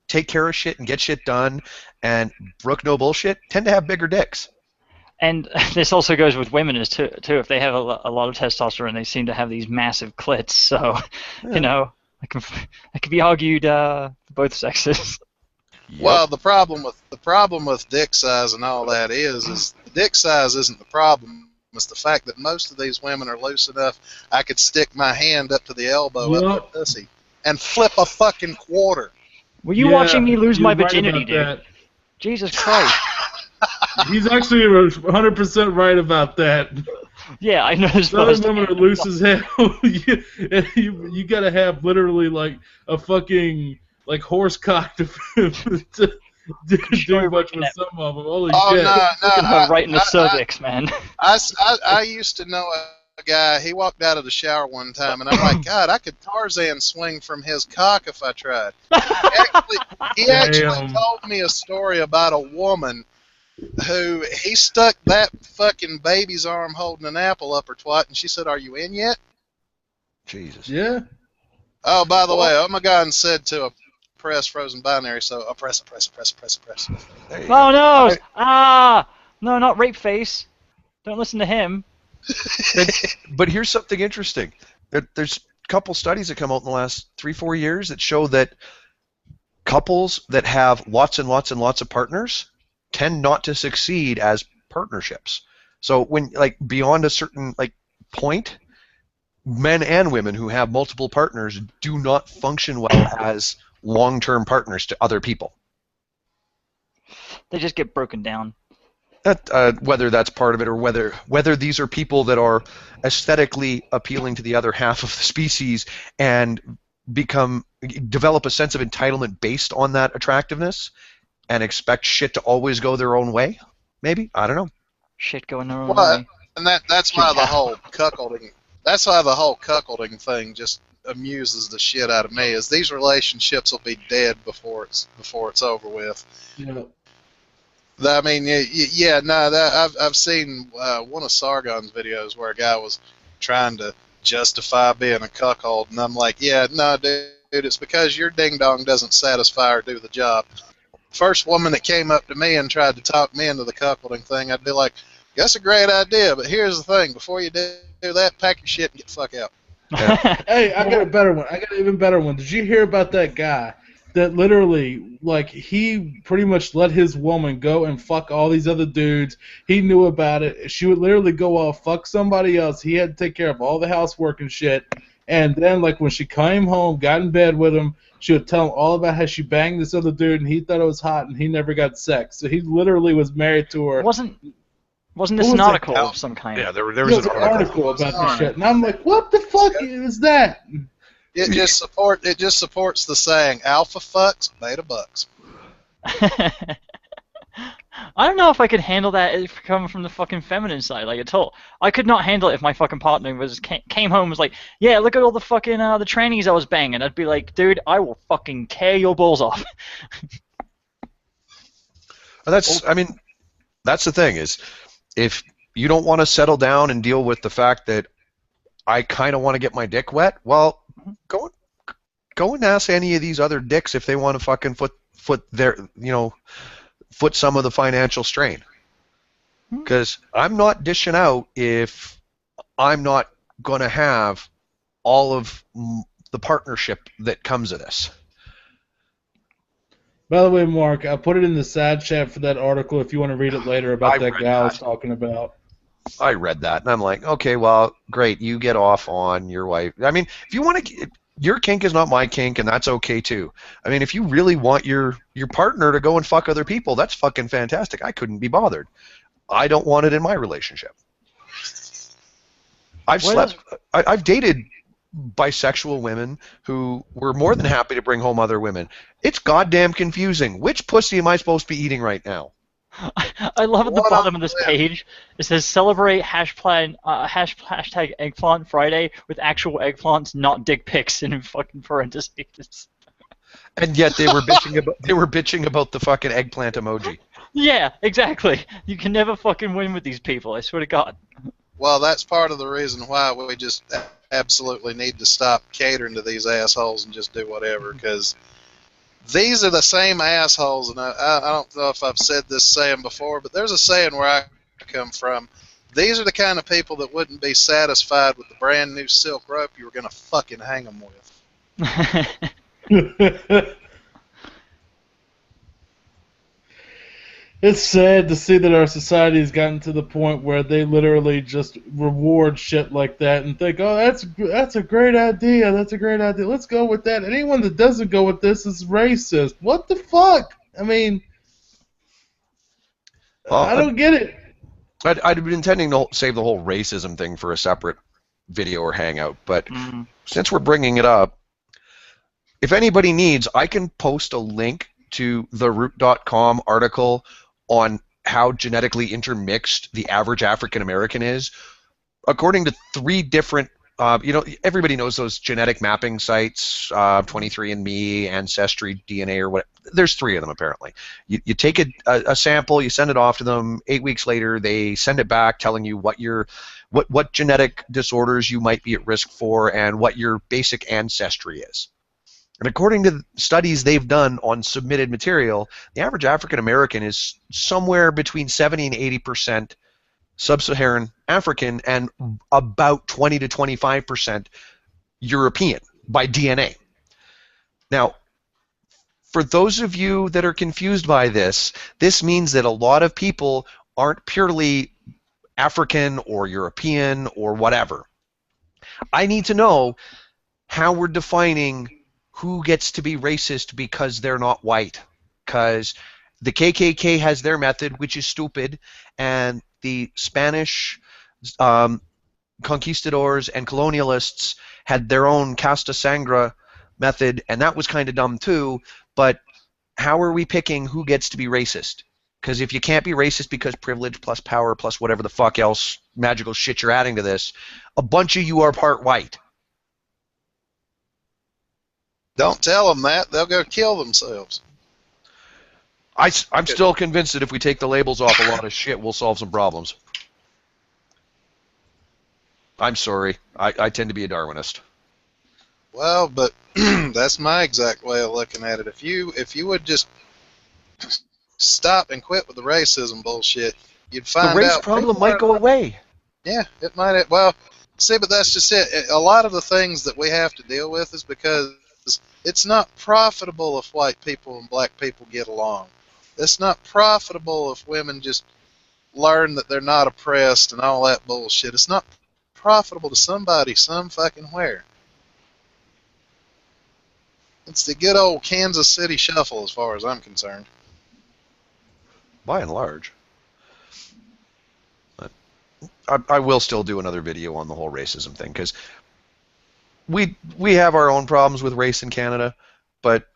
Speaker 1: take care of shit and get shit done and brook no bullshit tend to have bigger dicks.
Speaker 4: And this also goes with women too. If they have a lot of testosterone, they seem to have these massive clits. So, it can be argued for both sexes.
Speaker 2: Yep. Well, the problem with dick size and all that is the dick size isn't the problem. It's the fact that most of these women are loose enough I could stick my hand up to the elbow up their pussy and flip a fucking quarter.
Speaker 4: Were you watching me lose my virginity, dude? That. Jesus Christ.
Speaker 3: He's actually 100% right about that.
Speaker 4: Yeah, I know.
Speaker 3: Some women are loose as hell. you gotta have literally like a fucking horse cock to do much with some of them. Holy shit!
Speaker 4: No, right in the cervix, man.
Speaker 2: I used to know a guy. He walked out of the shower one time, and I'm like, God, I could Tarzan swing from his cock if I tried. He actually told me a story about a woman who he stuck that fucking baby's arm holding an apple up her twat, and she said, "Are you in yet?"
Speaker 1: Jesus.
Speaker 3: Yeah.
Speaker 2: Oh, by the way, Omegon said to a press frozen binary, so a press.
Speaker 4: Oh no! No, not rape face. Don't listen to him.
Speaker 1: But here's something interesting. There's a couple studies that come out in the last 3-4 years that show that couples that have lots and lots and lots of partners tend not to succeed as partnerships. So when like beyond a certain like point, men and women who have multiple partners do not function well as long-term partners to other people.
Speaker 4: They just get broken down.
Speaker 1: Whether that's part of it or whether these are people that are aesthetically appealing to the other half of the species and develop a sense of entitlement based on that attractiveness and expect shit to always go their own way, maybe, I don't know.
Speaker 4: Shit going their own
Speaker 2: Well,
Speaker 4: way.
Speaker 2: and that's why the whole cuckolding. That's why the whole cuckolding thing just amuses the shit out of me. Is these relationships will be dead before it's over with.
Speaker 3: Yeah.
Speaker 2: I mean, I've seen one of Sargon's videos where a guy was trying to justify being a cuckold, and I'm like, yeah, no, dude, it's because your ding dong doesn't satisfy or do the job. First woman that came up to me and tried to talk me into the cuckolding thing, I'd be like, that's a great idea, but here's the thing: before you do that, pack your shit and get the fuck out.
Speaker 3: Hey, I got a better one. I got an even better one. Did you hear about that guy that literally, like, he pretty much let his woman go and fuck all these other dudes? He knew about it. She would literally go off, fuck somebody else. He had to take care of all the housework and shit. And then, like, when she came home, got in bed with him, she would tell him all about how she banged this other dude and he thought it was hot and he never got sex. So he literally was married to her.
Speaker 4: Wasn't this an article of some kind?
Speaker 1: Yeah, there was
Speaker 3: an article about this shit. And I'm like, what the fuck is that?
Speaker 2: It just supports the saying, alpha fucks, beta bucks.
Speaker 4: I don't know if I could handle that if coming from the fucking feminine side, like, at all. I could not handle it if my fucking partner came home and was like, yeah, look at all the fucking the trannies I was banging. I'd be like, dude, I will fucking tear your balls off.
Speaker 1: That's the thing is, if you don't want to settle down and deal with the fact that I kind of want to get my dick wet, well, go and ask any of these other dicks if they want to fucking foot some of the financial strain. Because I'm not dishing out if I'm not going to have all of the partnership that comes of this.
Speaker 3: By the way, Mark, I put it in the side chat for that article if you want to read it later about that guy I was talking about.
Speaker 1: I read that, and I'm like, okay, well, great, you get off on your wife. I mean, if you want to, your kink is not my kink, and that's okay, too. I mean, if you really want your partner to go and fuck other people, that's fucking fantastic. I couldn't be bothered. I don't want it in my relationship. I've dated bisexual women who were more than happy to bring home other women. It's goddamn confusing. Which pussy am I supposed to be eating right now?
Speaker 4: I love at the bottom of this page, it says celebrate hashtag eggplant Friday with actual eggplants, not dick pics in fucking parentheses.
Speaker 1: And yet they were bitching about the fucking eggplant emoji.
Speaker 4: Yeah, exactly. You can never fucking win with these people, I swear to God.
Speaker 2: Well, that's part of the reason why we just absolutely need to stop catering to these assholes and just do whatever, because these are the same assholes, and I don't know if I've said this saying before, but there's a saying where I come from. These are the kind of people that wouldn't be satisfied with the brand new silk rope you were going to fucking hang them with.
Speaker 3: It's sad to see that our society has gotten to the point where they literally just reward shit like that and think, oh, that's a great idea. That's a great idea. Let's go with that. Anyone that doesn't go with this is racist. What the fuck? I mean, I don't get it.
Speaker 1: I'd been intending to save the whole racism thing for a separate video or hangout, but since we're bringing it up, if anybody needs, I can post a link to the root.com article on how genetically intermixed the average African American is. According to 3 different, everybody knows those genetic mapping sites, 23andMe, Ancestry, DNA, or what. There's 3 of them apparently. You take a sample, you send it off to them. 8 weeks later, they send it back, telling you what genetic disorders you might be at risk for and what your basic ancestry is. And according to studies they've done on submitted material, the average African American is somewhere between 70 and 80% sub-Saharan African and about 20 to 25% European by DNA. Now, for those of you that are confused by this, this means that a lot of people aren't purely African or European or whatever. I need to know how we're defining who gets to be racist because they're not white. Because the KKK has their method, which is stupid, and the Spanish conquistadors and colonialists had their own casta sangra method, and that was kind of dumb too. But how are we picking who gets to be racist? Because if you can't be racist because privilege plus power plus whatever the fuck else magical shit you're adding to this, a bunch of you are part white.
Speaker 2: Don't tell them that. They'll go kill themselves.
Speaker 1: I'm still convinced that if we take the labels off a lot of shit, we'll solve some problems. I'm sorry. I tend to be a Darwinist.
Speaker 2: Well, but that's my exact way of looking at it. If you would just stop and quit with the racism bullshit, you'd find
Speaker 1: the race
Speaker 2: out
Speaker 1: problem might go away.
Speaker 2: Yeah, it might. Well, see, but that's just it. A lot of the things that we have to deal with is because it's not profitable if white people and black people get along. It's not profitable if women just learn that they're not oppressed and all that bullshit. It's not profitable to somebody some fucking where. It's the good old Kansas City shuffle as far as I'm concerned.
Speaker 1: By and large. I will still do another video on the whole racism thing, because we have our own problems with race in Canada, but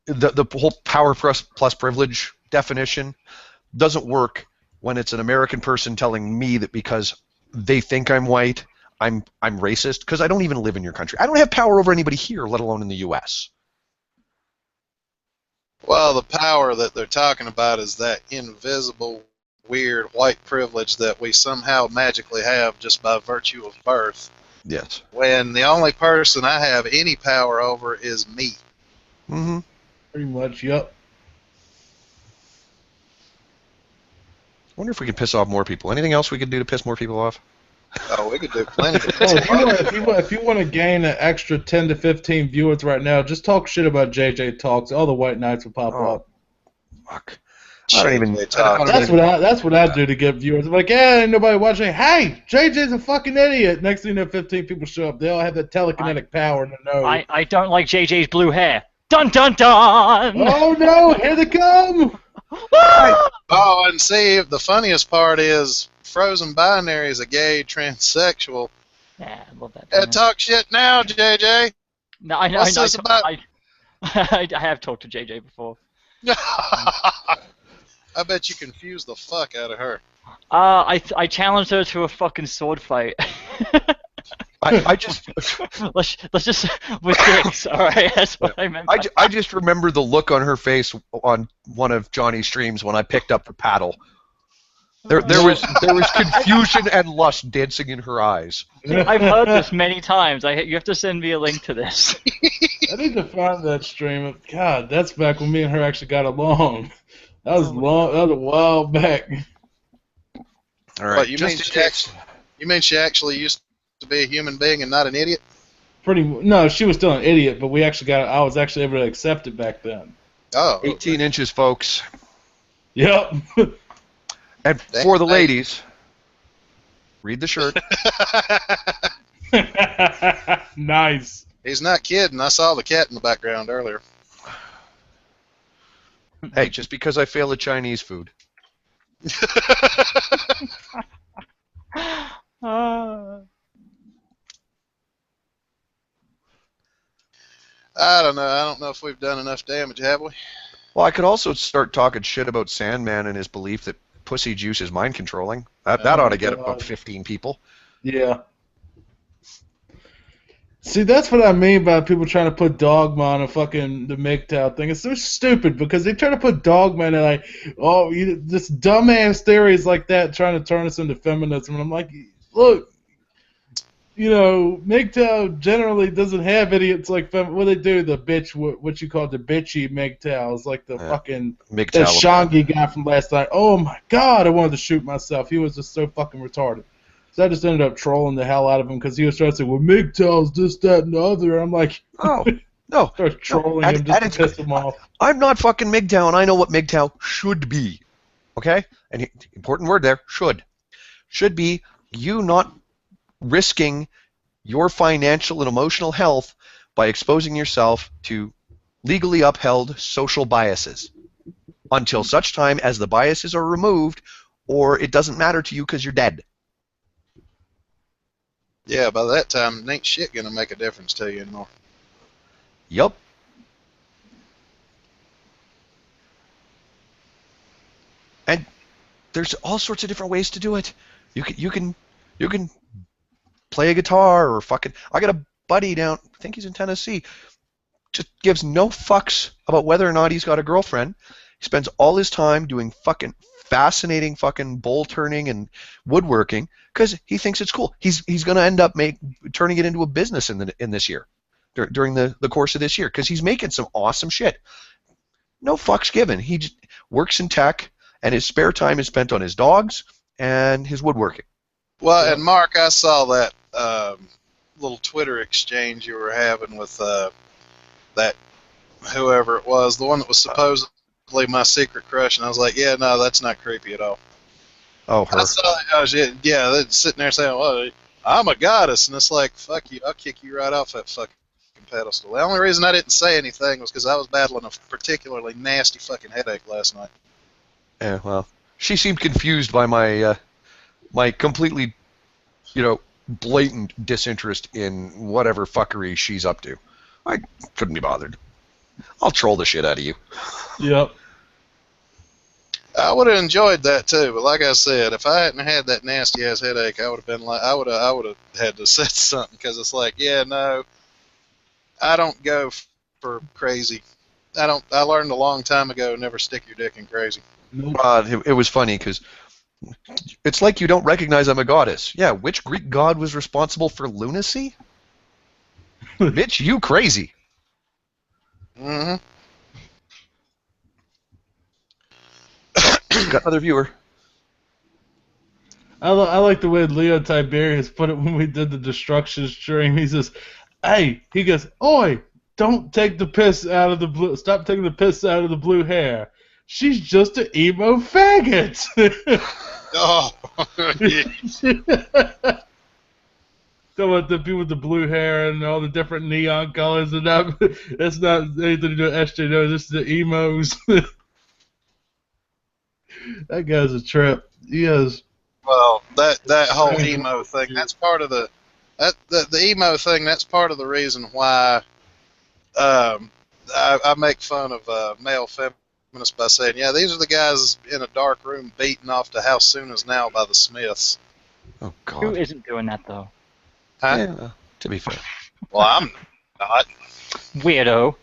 Speaker 1: the whole power plus privilege definition doesn't work when it's an American person telling me that because they think I'm white, I'm racist, because I don't even live in your country. I don't have power over anybody here, let alone in the U.S.
Speaker 2: Well, the power that they're talking about is that invisible, weird white privilege that we somehow magically have just by virtue of birth.
Speaker 1: Yes.
Speaker 2: When the only person I have any power over is me.
Speaker 1: Mm-hmm.
Speaker 3: Pretty much, yep.
Speaker 1: I wonder if we could piss off more people. Anything else we could do to piss more people off?
Speaker 2: Oh, we could do plenty.
Speaker 3: If you want to gain an extra 10 to 15 viewers right now, just talk shit about JJ Talks. All the white knights will pop up.
Speaker 1: Fuck. I don't even.
Speaker 3: That's what I do to get viewers. I'm like, yeah, ain't nobody watching. Hey, JJ's a fucking idiot. Next thing you know, 15 people show up. They all have that telekinetic power in their nose.
Speaker 4: I don't like JJ's blue hair. Dun dun dun!
Speaker 3: Oh no, here they come!
Speaker 2: Oh, and see, the funniest part is Frozen Binary is a gay transsexual.
Speaker 4: Yeah, I love that.
Speaker 2: Talk shit now, JJ.
Speaker 4: No, I know.
Speaker 2: What's this about?
Speaker 4: I have talked to JJ before.
Speaker 2: I bet you confused the fuck out of her.
Speaker 4: I challenged her to a fucking sword fight.
Speaker 1: I just
Speaker 4: let's just with dicks, all right. That's what I meant.
Speaker 1: I just remember the look on her face on one of Johnny's streams when I picked up the paddle. There was confusion and lust dancing in her eyes.
Speaker 4: I've heard this many times. You have to send me a link to this.
Speaker 3: I need to find that stream. God, that's back when me and her actually got along. That was long. That was a while back.
Speaker 1: All right.
Speaker 2: What, you mean she actually used to be a human being and not an idiot?
Speaker 3: No, she was still an idiot, but I was actually able to accept it back then.
Speaker 2: Oh.
Speaker 1: 18 inches, folks.
Speaker 3: Yep.
Speaker 1: And for the ladies, read the shirt.
Speaker 3: Nice.
Speaker 2: He's not kidding. I saw the cat in the background earlier.
Speaker 1: Hey, just because I fail at Chinese food.
Speaker 2: I don't know. I don't know if we've done enough damage, have we?
Speaker 1: Well, I could also start talking shit about Sandman and his belief that pussy juice is mind controlling. That ought to get about 15 people.
Speaker 3: Yeah. See, that's what I mean by people trying to put dogma on the MGTOW thing. It's so stupid because they try to put dogma in it like, oh, this dumbass theories like that trying to turn us into feminism. And I'm like, look, MGTOW generally doesn't have idiots like what they do, the bitch, what you call the bitchy MGTOWs, like the fucking that Shangi guy from last night. Oh my God, I wanted to shoot myself. He was just so fucking retarded. So I just ended up trolling the hell out of him because he was trying to say, well, MGTOWs, this, that, and the other. And I'm like,
Speaker 1: oh, no.
Speaker 3: Started trolling him just to piss him off.
Speaker 1: I'm not fucking MGTOW, and I know what MGTOW should be. Okay? And important word there, should. Should be you not risking your financial and emotional health by exposing yourself to legally upheld social biases until such time as the biases are removed or it doesn't matter to you because you're dead.
Speaker 2: Yeah, by that time, ain't shit gonna make a difference to you anymore.
Speaker 1: Yup. And there's all sorts of different ways to do it. You can play a guitar or fucking. I got a buddy down. I think he's in Tennessee. Just gives no fucks about whether or not he's got a girlfriend. He spends all his time doing fucking fascinating fucking bowl turning and woodworking because he thinks it's cool. He's going to end up turning it into a business in this year, during the course of this year, because he's making some awesome shit. No fucks given. He just works in tech, and his spare time is spent on his dogs and his woodworking.
Speaker 2: Well, and Mark, I saw that little Twitter exchange you were having with that whoever it was, the one that was supposedly my secret crush, and I was like, yeah, no, that's not creepy at all.
Speaker 1: Oh, her.
Speaker 2: I saw that, yeah, they're sitting there saying, well, I'm a goddess, and it's like, fuck you, I'll kick you right off that fucking pedestal. The only reason I didn't say anything was because I was battling a particularly nasty fucking headache last night.
Speaker 1: Yeah, well, she seemed confused by my my completely, blatant disinterest in whatever fuckery she's up to. I couldn't be bothered. I'll troll the shit out of you.
Speaker 3: Yep.
Speaker 2: I would have enjoyed that too, but like I said, if I hadn't had that nasty ass headache, I would have been like, I would have had to say something, because it's like, yeah, no, I don't go for crazy. I learned a long time ago, never stick your dick in crazy.
Speaker 1: It was funny because it's like you don't recognize I'm a goddess. Yeah, which Greek god was responsible for lunacy? Bitch, you crazy.
Speaker 2: Mm-hmm.
Speaker 1: Got another viewer.
Speaker 3: I like the way Leo Tiberius put it when we did the destruction stream. He says, "Hey," he goes, "Oi, don't take the piss out of the blue. Stop taking the piss out of the blue hair. She's just an emo faggot."
Speaker 2: Oh, yeah.
Speaker 3: So what, the people with the blue hair and all the different neon colors and that, that's not anything to do with SJW. This is the emos. That guy's a trip. He is.
Speaker 2: Well, that whole emo thing, that's part of the emo thing. That's part of the reason why I make fun of male feminists by saying, yeah, these are the guys in a dark room beating off to How Soon Is Now by the Smiths.
Speaker 1: Oh God.
Speaker 4: Who isn't doing that though?
Speaker 2: Huh?
Speaker 1: Yeah, to be fair.
Speaker 2: Well, I'm not.
Speaker 4: Weirdo.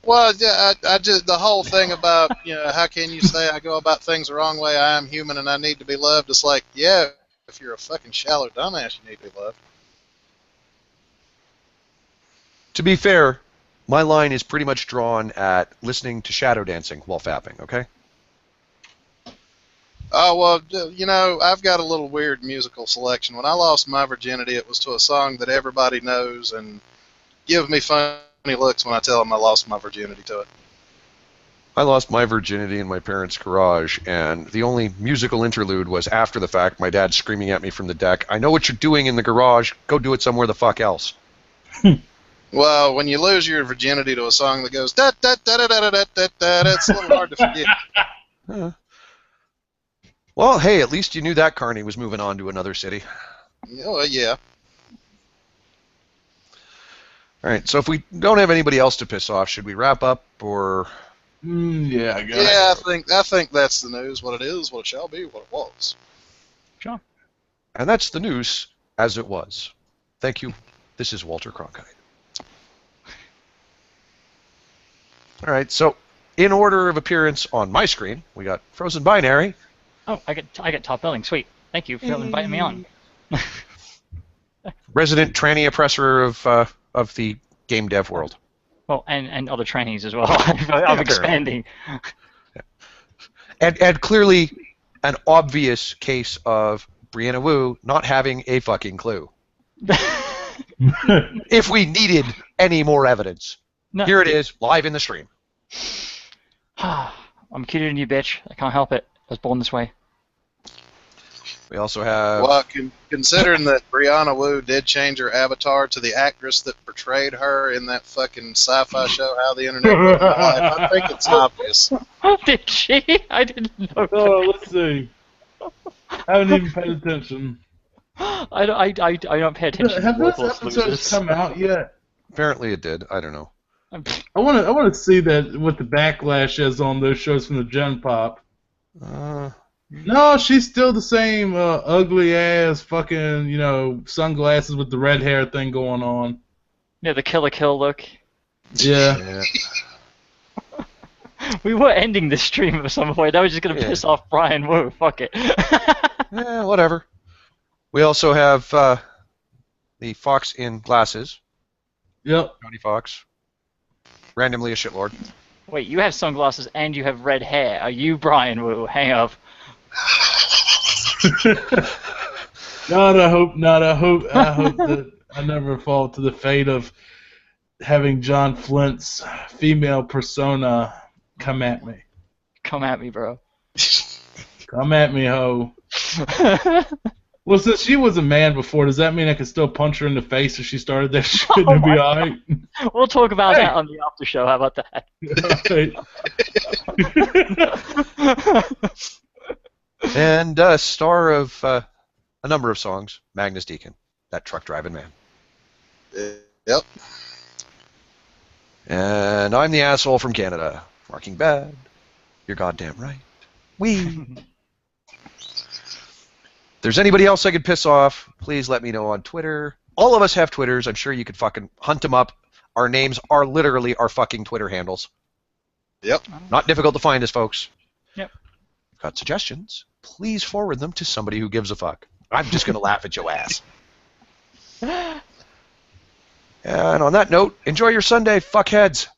Speaker 2: Well, yeah, I just, the whole thing about, how can you say I go about things the wrong way? I am human and I need to be loved. It's like, yeah, if you're a fucking shallow dumbass, you need to be loved.
Speaker 1: To be fair, my line is pretty much drawn at listening to shadow dancing while fapping, okay?
Speaker 2: Oh, well, I've got a little weird musical selection. When I lost my virginity, it was to a song that everybody knows and give me funny looks when I tell them I lost my virginity to it.
Speaker 1: I lost my virginity in my parents' garage, and the only musical interlude was after the fact, my dad screaming at me from the deck, "I know what you're doing in the garage, go do it somewhere the fuck else."
Speaker 2: Well, when you lose your virginity to a song that goes da da da da da da da da, it's a little hard to forget.
Speaker 1: Well, hey, at least you knew that carny was moving on to another city.
Speaker 2: Oh, yeah.
Speaker 1: All right, so if we don't have anybody else to piss off, should we wrap up, or?
Speaker 3: Yeah, I guess.
Speaker 2: Yeah, I think that's the news. What it is, what it shall be, what it was.
Speaker 4: Sure.
Speaker 1: And that's the news as it was. Thank you. This is Walter Cronkite. All right, so in order of appearance on my screen, we got Frozen Binary.
Speaker 4: Oh, I get top billing. Sweet. Thank you for inviting me on.
Speaker 1: Resident tranny oppressor of the game dev world.
Speaker 4: Well, and other trannies as well. I'm expanding.
Speaker 1: And clearly an obvious case of Brianna Wu not having a fucking clue. If we needed any more evidence. No, here it is, live in the stream.
Speaker 4: I'm cuter than you, bitch. I can't help it. I was born this way.
Speaker 1: We also have.
Speaker 2: Well, considering that Brianna Wu did change her avatar to the actress that portrayed her in that fucking sci-fi show, How the Internet Ruined My Life, I think it's obvious.
Speaker 4: Did she? I didn't know.
Speaker 3: Oh, let's see. I haven't even paid attention.
Speaker 4: I don't pay attention
Speaker 3: Have
Speaker 4: to
Speaker 3: those
Speaker 4: worthless
Speaker 3: episodes
Speaker 4: losers.
Speaker 3: come out yet?
Speaker 1: Apparently it did. I don't know.
Speaker 3: I want to see that what the backlash is on those shows from the Gen Pop. No, she's still the same ugly ass fucking, sunglasses with the red hair thing going on.
Speaker 4: Yeah, the Killer Kill look.
Speaker 3: Yeah.
Speaker 4: We were ending this stream at some point. I was just gonna piss off Brian Wu. Fuck it.
Speaker 1: Yeah, whatever. We also have the Fox in glasses.
Speaker 3: Yep.
Speaker 1: Tony Fox. Randomly a shitlord.
Speaker 4: Wait, you have sunglasses and you have red hair. Are you Brian Wu? Hang up.
Speaker 3: God, I hope not. I hope that I never fall to the fate of having John Flint's female persona come at me.
Speaker 4: Come at me, bro.
Speaker 3: Come at me, ho. Well, since she was a man before, does that mean I could still punch her in the face if she started that shit and be alright?
Speaker 4: We'll talk about that on the after show. How about that?
Speaker 1: And star of a number of songs, Magnus Deacon, that truck driving man.
Speaker 2: Yep.
Speaker 1: And I'm the asshole from Canada. Marking bad. You're goddamn right. If there's anybody else I could piss off, please let me know on Twitter. All of us have Twitters. I'm sure you could fucking hunt them up. Our names are literally our fucking Twitter handles.
Speaker 2: Yep.
Speaker 1: Not difficult to find us, folks.
Speaker 4: Yep.
Speaker 1: Got suggestions? Please forward them to somebody who gives a fuck. I'm just going to laugh at your ass. And on that note, enjoy your Sunday, fuckheads.